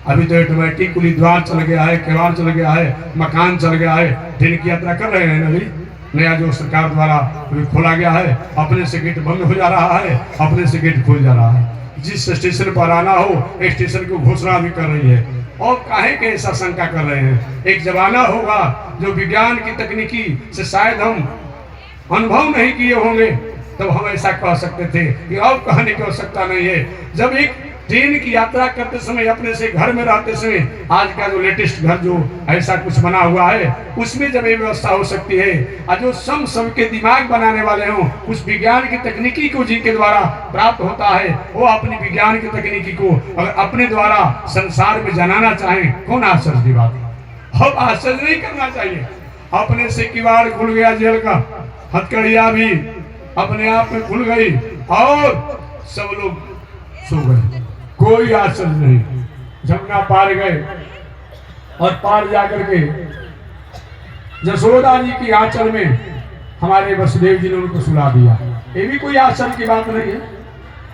अभी तो ऑटोमेटिक द्वार चल गया है, किवाड़ चल गया है, मकान चल गया है। ट्रेन की यात्रा कर रहे हैं ना, अभी नया जो सरकार द्वारा खोला गया है, अपने से गेट बंद हो जा रहा है, अपने से गेट खुल जा रहा है। जिस स्टेशन पर आना हो स्टेशन को घोषणा भी कर रही है। और काहे के ऐसा शंका कर रहे हैं? एक जमाना होगा जो विज्ञान की तकनीकी से शायद हम अनुभव नहीं किए होंगे, तब हम ऐसा कह सकते थे कि और कहने की आवश्यकता नहीं है। जब एक ट्रेन की यात्रा करते समय अपने से घर में रहते समय, आज का जो लेटेस्ट घर जो ऐसा कुछ बना हुआ है, उसमें जब ये व्यवस्था हो सकती है, और जो सबके दिमाग बनाने वाले हों, उस विज्ञान की तकनीकी को जिनके द्वारा प्राप्त होता है, वो अपनी विज्ञान की तकनीकी को अगर अपने द्वारा संसार में जनाना चाहें, कौन आश्चर्य की बात है? अब आश्चर्य नहीं करना चाहिए। अपने से किवाड़ खुल गया जेल का, हथकड़िया भी अपने आप में खुल गई और सब लोग सो गए, कोई आश्चर्य नहीं। जमुना पार गए और पार जाकर के जसोदा जी की आंचल में हमारे वसुदेव जी ने उनको सुला दिया। ये भी कोई आश्चर्य की बात नहीं है।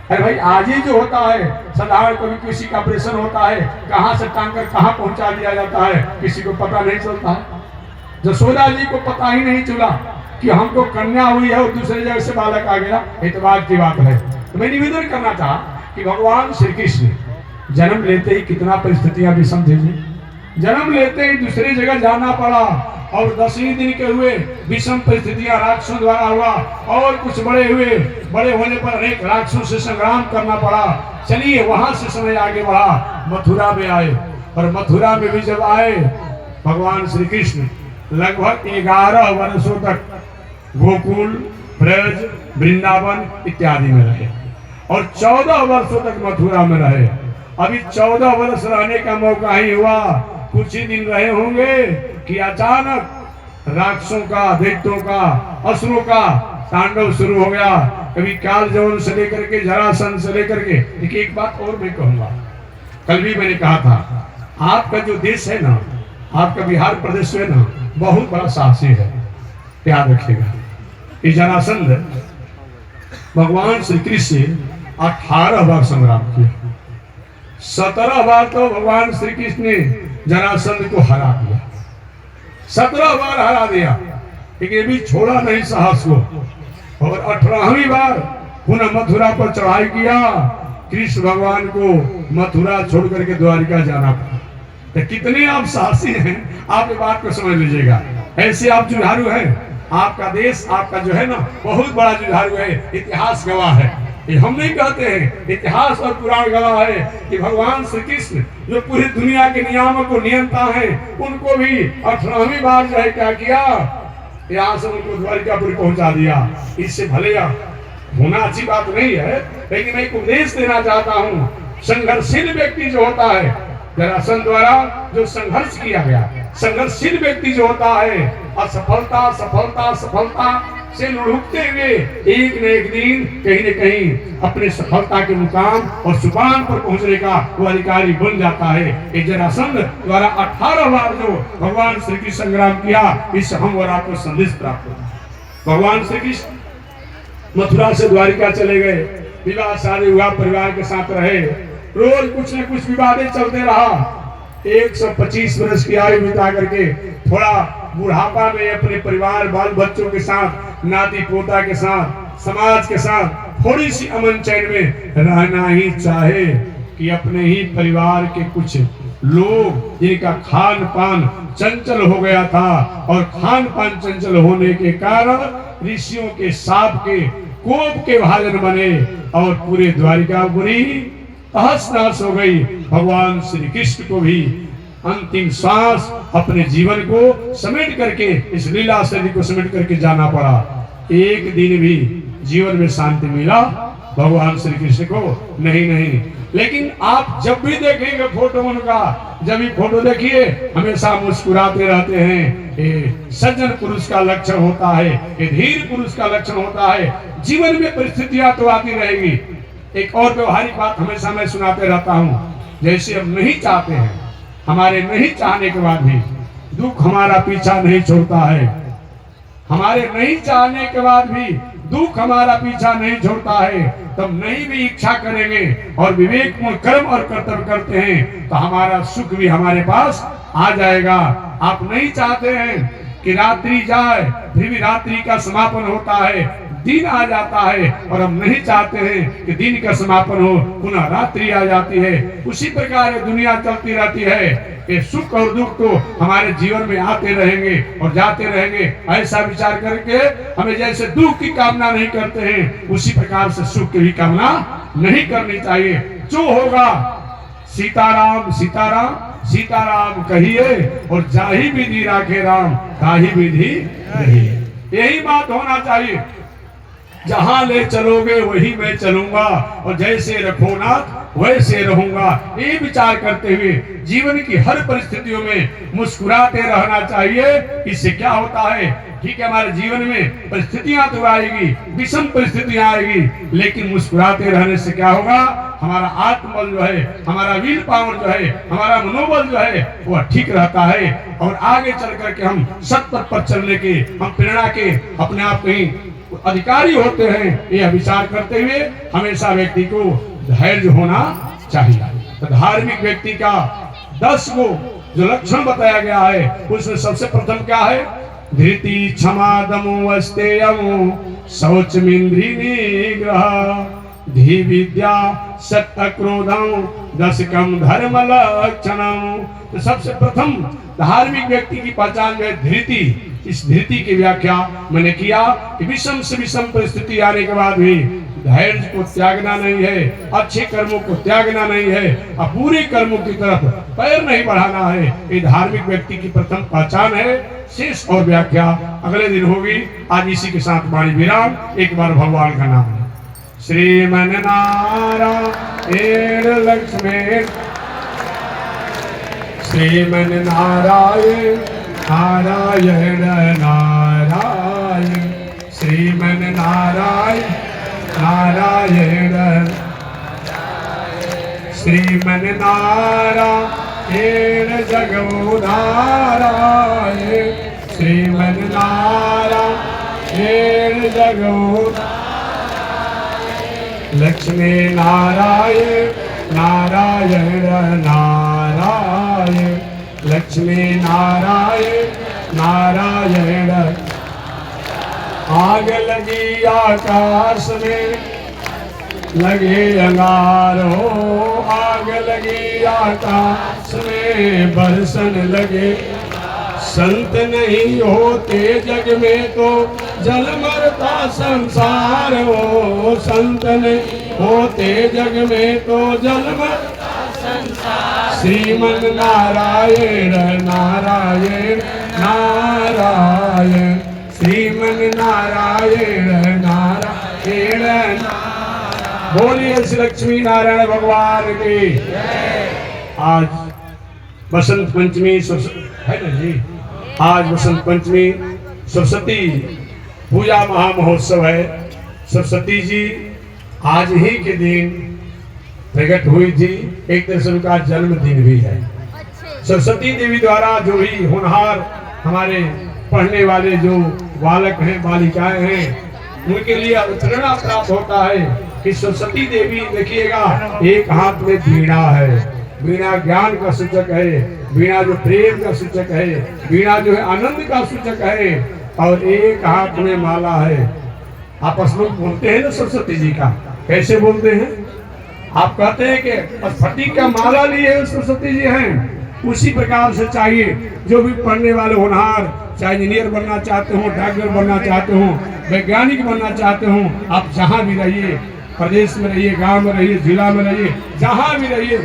अरे भाई आज ही जो होता है, साधारण कभी किसी का ऑपरेशन होता है, कहाँ से टांग कर कहाँ पहुंचा दिया जाता है, किसी को पता नहीं चलता है। जसोदा जी को पता ही नहीं चला कि हमको कन्या हुई है और दूसरे जगह से बालक आ गया। एतबार की बात है। तो मैं निवेदन करना चाहा कि भगवान श्री कृष्ण जन्म लेते ही कितना परिस्थितियां विषम थी। जन्म लेते ही दूसरी जगह जाना पड़ा और 10वें दिन के हुए विषम परिस्थितियां राक्षसों द्वारा हुआ और कुछ बड़े होने पर अनेक राक्षसों से संग्राम करना पड़ा। चलिए वहां से समय आगे बढ़ा, मथुरा में आए और मथुरा में भी जब आए भगवान श्री कृष्ण लगभग 11 वर्षों तक गोकुल, ब्रज, वृंदावन इत्यादि में रहे और 14 वर्षों तक मथुरा में रहे। अभी 14 वर्ष रहने का मौका ही हुआ, कुछ ही दिन रहे होंगे कि अचानक राक्षसों का, दैत्यों का, असुरों का तांडव शुरू हो गया। कभी काल जौन से लेकर के जरासंध से लेकर के। देखिए एक बात और मैं कहूंगा, कल भी मैंने कहा था, आपका जो देश है ना, आपका बिहार प्रदेश है ना, बहुत बड़ा साहसी है, याद रखिएगा। ये जरासंध भगवान श्री कृष्ण 18 बार संग्राम किया, 17 बार तो भगवान श्री कृष्ण ने जरासंध को हरा दिया, 17 बार हरा दिया, लेकिन ये भी छोड़ा नहीं साहस को। और 18वीं बार पुनः मथुरा पर चढ़ाई किया। कृष्ण भगवान को मथुरा छोड़ करके द्वारिका जाना पड़ा। तो कितने आप साहसी हैं, आप ये बात को समझ लीजिएगा। ऐसे आप जुझारू हैं। आपका देश, आपका जो है ना, बहुत बड़ा जुझारू है। इतिहास गवाह है, ये हम नहीं कहते हैं, इतिहास और पुराण गवाह है कि भगवान श्री कृष्ण जो पूरी दुनिया के नियामक और नियंता है, उनको भी 18वीं बार जो है क्या किया, यहाँ से उनको द्वारिकापुरी पहुंचा दिया। इससे भले होना अच्छी बात नहीं है, लेकिन मैं एक उपदेश देना चाहता हूँ। संघर्षशील व्यक्ति जो होता है, जरासंध द्वारा जो संघर्ष किया गया, संघर्षशील व्यक्ति जो होता है, असफलता सफलता सफलता से लुढ़कते हुए एक न एक दिन कहीं न कहीं अपने सफलता के मुकाम और सुपान पर पहुंचने का वो अधिकारी बन जाता है। ये जरासंध द्वारा 18 बार जो भगवान श्री कृष्ण संग्राम किया, इससे हम और आपको संदेश प्राप्त हुआ। भगवान श्री कृष्ण मथुरा से द्वारिका चले गए, विवाह शादी हुआ, परिवार के साथ रहे, रोज कुछ न कुछ विवादें चलते रहा। 125 वर्ष की आयु बिता करके थोड़ा बुढ़ापा में अपने परिवार, बाल बच्चों के साथ, नाती पोता के साथ, समाज के साथ थोड़ी सी अमन चैन में रहना ही चाहे कि अपने ही परिवार के कुछ लोग जिनका खान पान चंचल हो गया था और खान पान चंचल होने के कारण ऋषियों के शाप के कोप के भाजन बने और पूरे द्वारिकापुरी तहस नहस हो गई। भगवान श्री कृष्ण को भी अंतिम श्वास अपने जीवन को समेट करके, इस लीला शरीर को समेट करके जाना पड़ा। एक दिन भी जीवन में शांति मिला भगवान श्री कृष्ण को नहीं। लेकिन आप जब भी देखेंगे फोटो उनका, जब भी फोटो देखिए हमेशा मुस्कुराते रहते हैं। ये सज्जन पुरुष का लक्षण होता है, ये धीर पुरुष का लक्षण होता है। जीवन में परिस्थितियां तो आती रहेगी। एक और व्यवहारिक बात हमेशा मैं सुनाते रहता हूँ, जैसे हम नहीं चाहते हैं, हमारे नहीं चाहने के बाद भी दुख हमारा पीछा नहीं छोड़ता है। हमारे नहीं चाहने के बाद भी दुख हमारा पीछा नहीं छोड़ता है, तब नहीं भी इच्छा करेंगे और विवेकपूर्ण कर्म और कर्तव्य करते हैं तो हमारा सुख भी हमारे पास आ जाएगा। आप नहीं चाहते हैं कि रात्रि जाए, फिर भी रात्रि का समापन होता है, दिन आ जाता है, और हम नहीं चाहते हैं कि दिन का समापन हो, पुनः रात्रि आ जाती है। उसी प्रकार ये दुनिया चलती रहती है। ये सुख और दुख तो हमारे जीवन में आते रहेंगे और जाते रहेंगे। ऐसा विचार करके हमें जैसे दुख की कामना नहीं करते हैं, उसी प्रकार से सुख की भी कामना नहीं करनी चाहिए। जो होगा सीताराम सीताराम सीताराम कहिए और जाहि विधि राखे राम ताहि विधि रहिए। यही बात होना चाहिए। जहां ले चलोगे वही मैं चलूंगा और जैसे रखो नाथ वैसे रहूंगा। ये विचार करते हुए जीवन की हर परिस्थितियों में मुस्कुराते रहना चाहिए। इससे क्या होता है, ठीक है हमारे जीवन में परिस्थितियां तो आएगी, विषम परिस्थितियां आएगी, लेकिन मुस्कुराते रहने से क्या होगा, हमारा आत्मबल जो है, हमारा विल पावर जो है, हमारा मनोबल जो है वह ठीक रहता है और आगे चल करके हम सत्पथ पर चलने के, हम प्रेरणा के अपने आप कहीं अधिकारी होते हैं। यह विचार करते हुए हमेशा व्यक्ति को धैर्य होना चाहिए। तो धार्मिक व्यक्ति का 10 को जो लक्षण बताया गया है उसमें सबसे प्रथम क्या है, धृति क्षमा दमो अस्तेयम शौचमिंद्री निग्रह धी विद्या सत्य क्रोधम दशकम धर्म लक्षणम। तो सबसे प्रथम धार्मिक व्यक्ति की पहचान है धृति। इस धृति की व्याख्या मैंने किया कि विषम से विषम परिस्थिति आने के बाद भी धैर्य को त्यागना नहीं है, अच्छे कर्मों को त्यागना नहीं है और बुरे कर्मों की तरफ पैर नहीं बढ़ाना है। ये धार्मिक व्यक्ति की प्रथम पहचान है। शेष और व्याख्या अगले दिन होगी। आज इसी के साथ वाणी विराम। एक बार भगवान का नाम है श्रीमन नारायण लक्ष्मी श्रीमन नारायण नारायण नारायण श्रीमन नारायण नारायण श्रीमन नारायण जगोधारायण श्रीमन नारायण जगोधारायण लक्ष्मी नारायण नारायण नारायण लक्ष्मी नारायण नारायण। आग लगी आकाश में लगे अंगार हो, आग लगी आकाश में बरसन लगे। संत नहीं होते जग में तो जल मरता संसार हो, संत नहीं होते जग में तो जल मरता संसार। श्रीमन नारायण नारायण नारायण श्रीमन नारायण नारायण। बोलिए श्री लक्ष्मी नारायण भगवान की। आज बसंत पंचमी है ना जी, आज बसंत पंचमी सरस्वती पूजा महामहोत्सव है। सरस्वती जी आज ही के दिन प्रकट हुई थी। एक तरह से उनका जन्मदिन भी है। सरस्वती देवी द्वारा जो भी होनहार हमारे पढ़ने वाले जो बालक हैं, बालिकाएं हैं, उनके लिए प्रेरणा प्राप्त होता है कि सरस्वती देवी देखिएगा, एक हाथ में वीणा है, वीणा ज्ञान का सूचक है, वीणा जो प्रेम का सूचक है, वीणा जो है आनंद का सूचक है, और एक हाथ में माला है। आपस में बोलते हैं ना सरस्वती जी का, कैसे बोलते हैं? आप कहते हैं कि फटीक का माला लिए सरस्वती जी हैं। उसी प्रकार से चाहिए जो भी पढ़ने वाले होनहार, चाहे इंजीनियर बनना चाहते हो, डॉक्टर बनना चाहते हो, वैज्ञानिक बनना चाहते हो, आप जहाँ भी रहिए, प्रदेश में रहिए, गांव में रहिए, जिला में रहिए, जहाँ भी रहिए,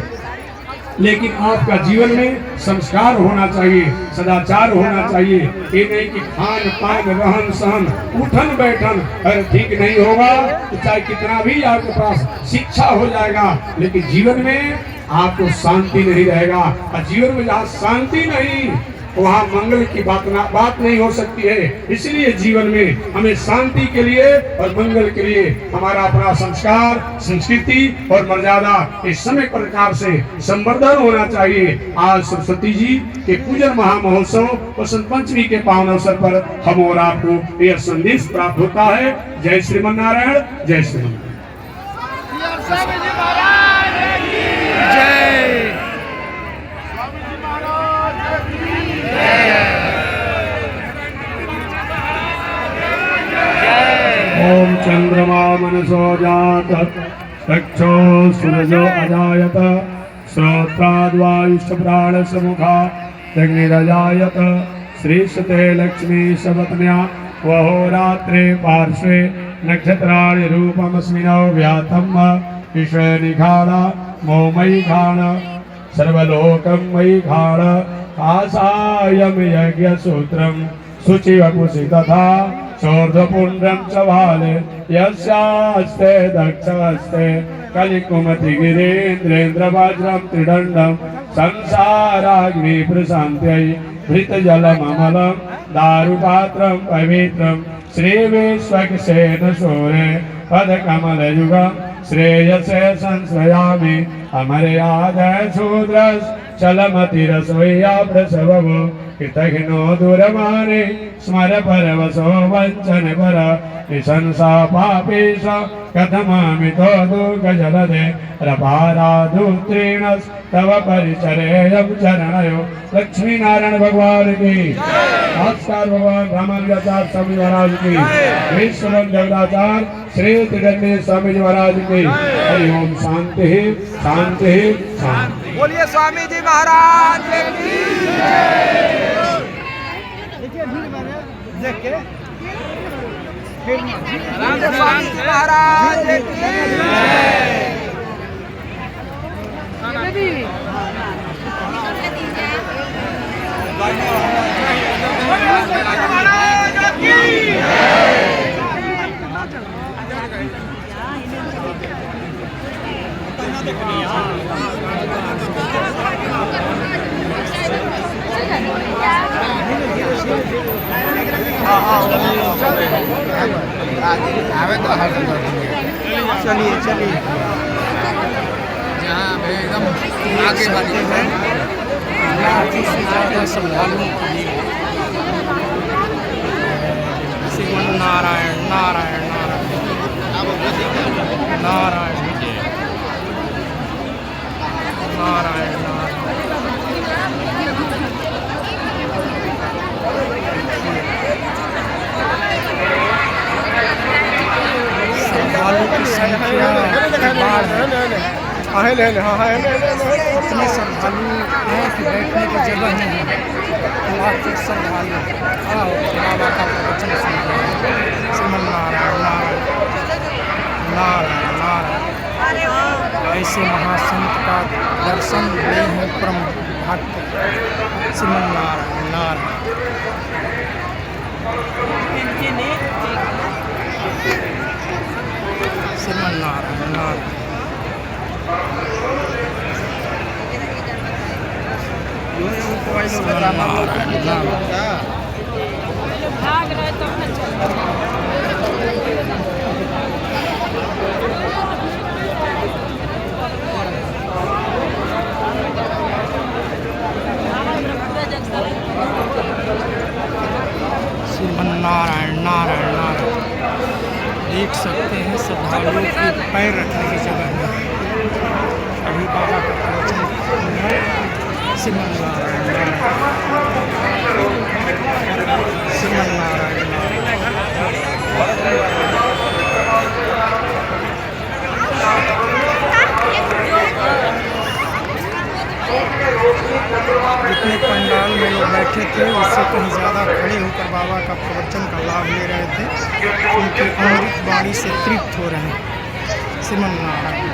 लेकिन आपका जीवन में संस्कार होना चाहिए, सदाचार होना चाहिए। ये नहीं कि खान पान रहन सहन उठन बैठन अगर ठीक नहीं होगा तो चाहे कितना भी आपके पास शिक्षा हो जाएगा, लेकिन जीवन में आपको शांति नहीं रहेगा। और जीवन में जहाँ शांति नहीं, वहाँ मंगल की बात नहीं हो सकती है। इसलिए जीवन में हमें शांति के लिए और मंगल के लिए हमारा अपना संस्कार, संस्कृति और मर्यादा इस समय प्रकार से संवर्धन होना चाहिए। आज सरस्वती जी के पूजन महामहोत्सव वसंत पंचमी के पावन अवसर पर हम और आपको यह संदेश प्राप्त होता है। जय श्रीमन नारायण, जय श्रीमन। ओम चंद्रमा मनसो जात चक्षो सूरजो अजायत श्रोत्राद्वायुष प्राण समुखा अग्निरजायत श्रीशते लक्ष्मी सपत्न्या वहोरात्रे पार्श्वे नक्षत्राणि रूपमस्मिनो व्यातम् विश्वे निखाण मोमयि खाण सर्वलोकं मयि खाण आसायं यज्ञसूत्रं शुचिवपुषि तथा शोर्धपुण्ड्रं च भाले यस्यास्ते दक्षहस्ते कलिकुमति गिरीन्द्रेन्द्रवज्रं त्रिदण्डं संसाराग्नि प्रशान्त्यै घृतजलममलं दारुपात्रं पवित्रं श्रीविश्वक्सेन शौरे पदकमलयुगं श्रेयसे संश्रयामि अमर्यादय शूद्रस् चलमतिरसोया प्रसवो कृतघ्नो दूरमाने स्मर परवसो वञ्चन पर निशंसा पापेश कथमामितो दुर्गजलदे रपाराधुत्रीणस् तव परिचरेयं चरणयो। लक्ष्मी नारायण भगवान की, भास्कर भगवान रामानुजाचार्य स्वामी महाराज की, विश्वनाथ जगदाचार्य श्री त्रिदंडी स्वामी जी महाराज की। हरि ओम। शांति शांति शांति। बोलिए स्वामी जी महाराज की जय। स्वामी जी महाराज की जय। चलिए चलिए जहाँ एकदम आगे वाली है ज़्यादा संभालने के लिए। श्रीमन नारायण नारायण नारायण नारायण नारायण श्रद्धालु की संख्या इतने श्रद्धालु हैं कि बैठने की जगह नहीं है। लाखों श्रद्धालु आओ बाबा का प्रवचन सुनते हैं। श्रीमन नारायण नारायण नारायण नारायण। ऐसे महासंत का दर्शन नहीं है परम भक्त। श्रीमन नारायण नारायण। श्रीमन नारायण नारायण। भाग रहे तो श्रीमन नारायण नारायण नारायण। देख सकते हैं श्रद्धालुओं की पैर रखने की जगह है। अभी बाबा का प्रवचन श्रीमन नारायण नारायण श्रीमन नारायण जितने पंडाल में लोग बैठे थे उससे कहीं ज़्यादा खड़े होकर बाबा का प्रवचन का लाभ ले रहे थे। उनके अमृत वाणी से तृप्त हो रहे हैं। श्रीमन नारायण।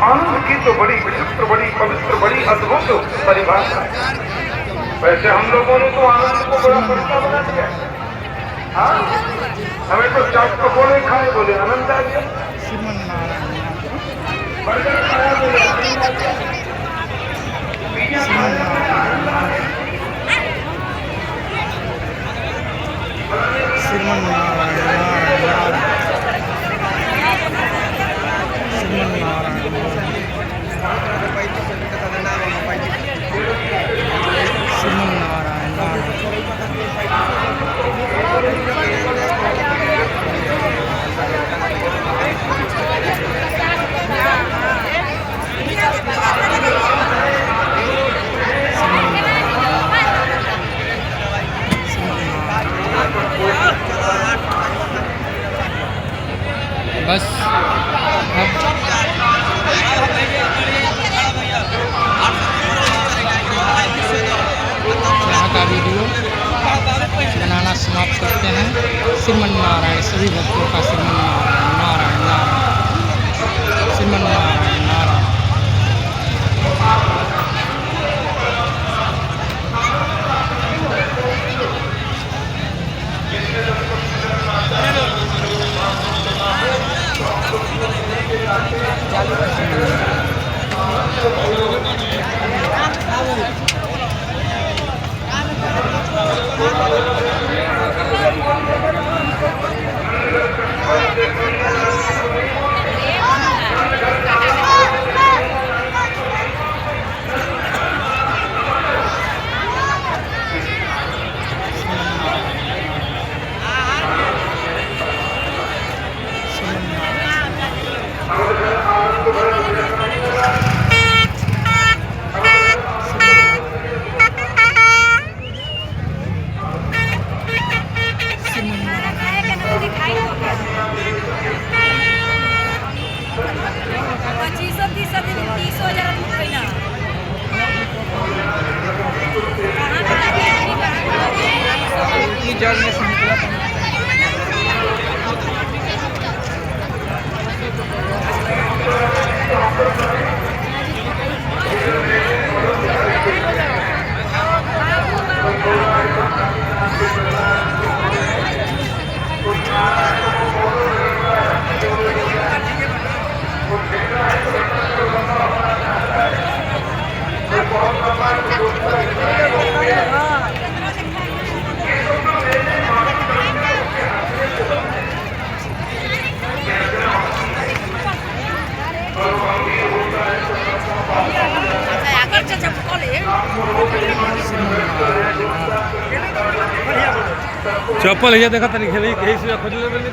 आनंद की तो बड़ी विचित्र, बड़ी पवित्र, बड़ी अद्भुत परिभाषा है। वैसे हम लोगों ने तो आनंद को बड़ा पवित्र बना दिया। हाँ, हमें तो चाट पकौड़े खाए बोले आनंद आ गया। श्रीमन नारायण बस अब यहाँ का वीडियो बनाना समाप्त करते हैं। श्रीमन नारायण, सभी भक्तों का श्रीमन नारायण, नारायण नारायण, श्रीमन नारायण, नारायण। जर्नी से निकला चप्पल है देखा तनी खेली कहीं से खोले बनी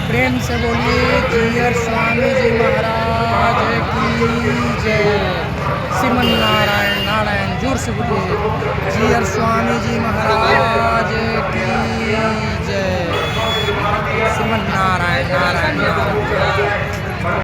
प्रेम से बोलिए जीयर स्वामी जी महाराज। महाराज की जय। श्रीमन नारायण नारायण जोर से बोलिए। जीयर स्वामी जी महाराज की जय। श्रीमन नारायण नारायण नारायण।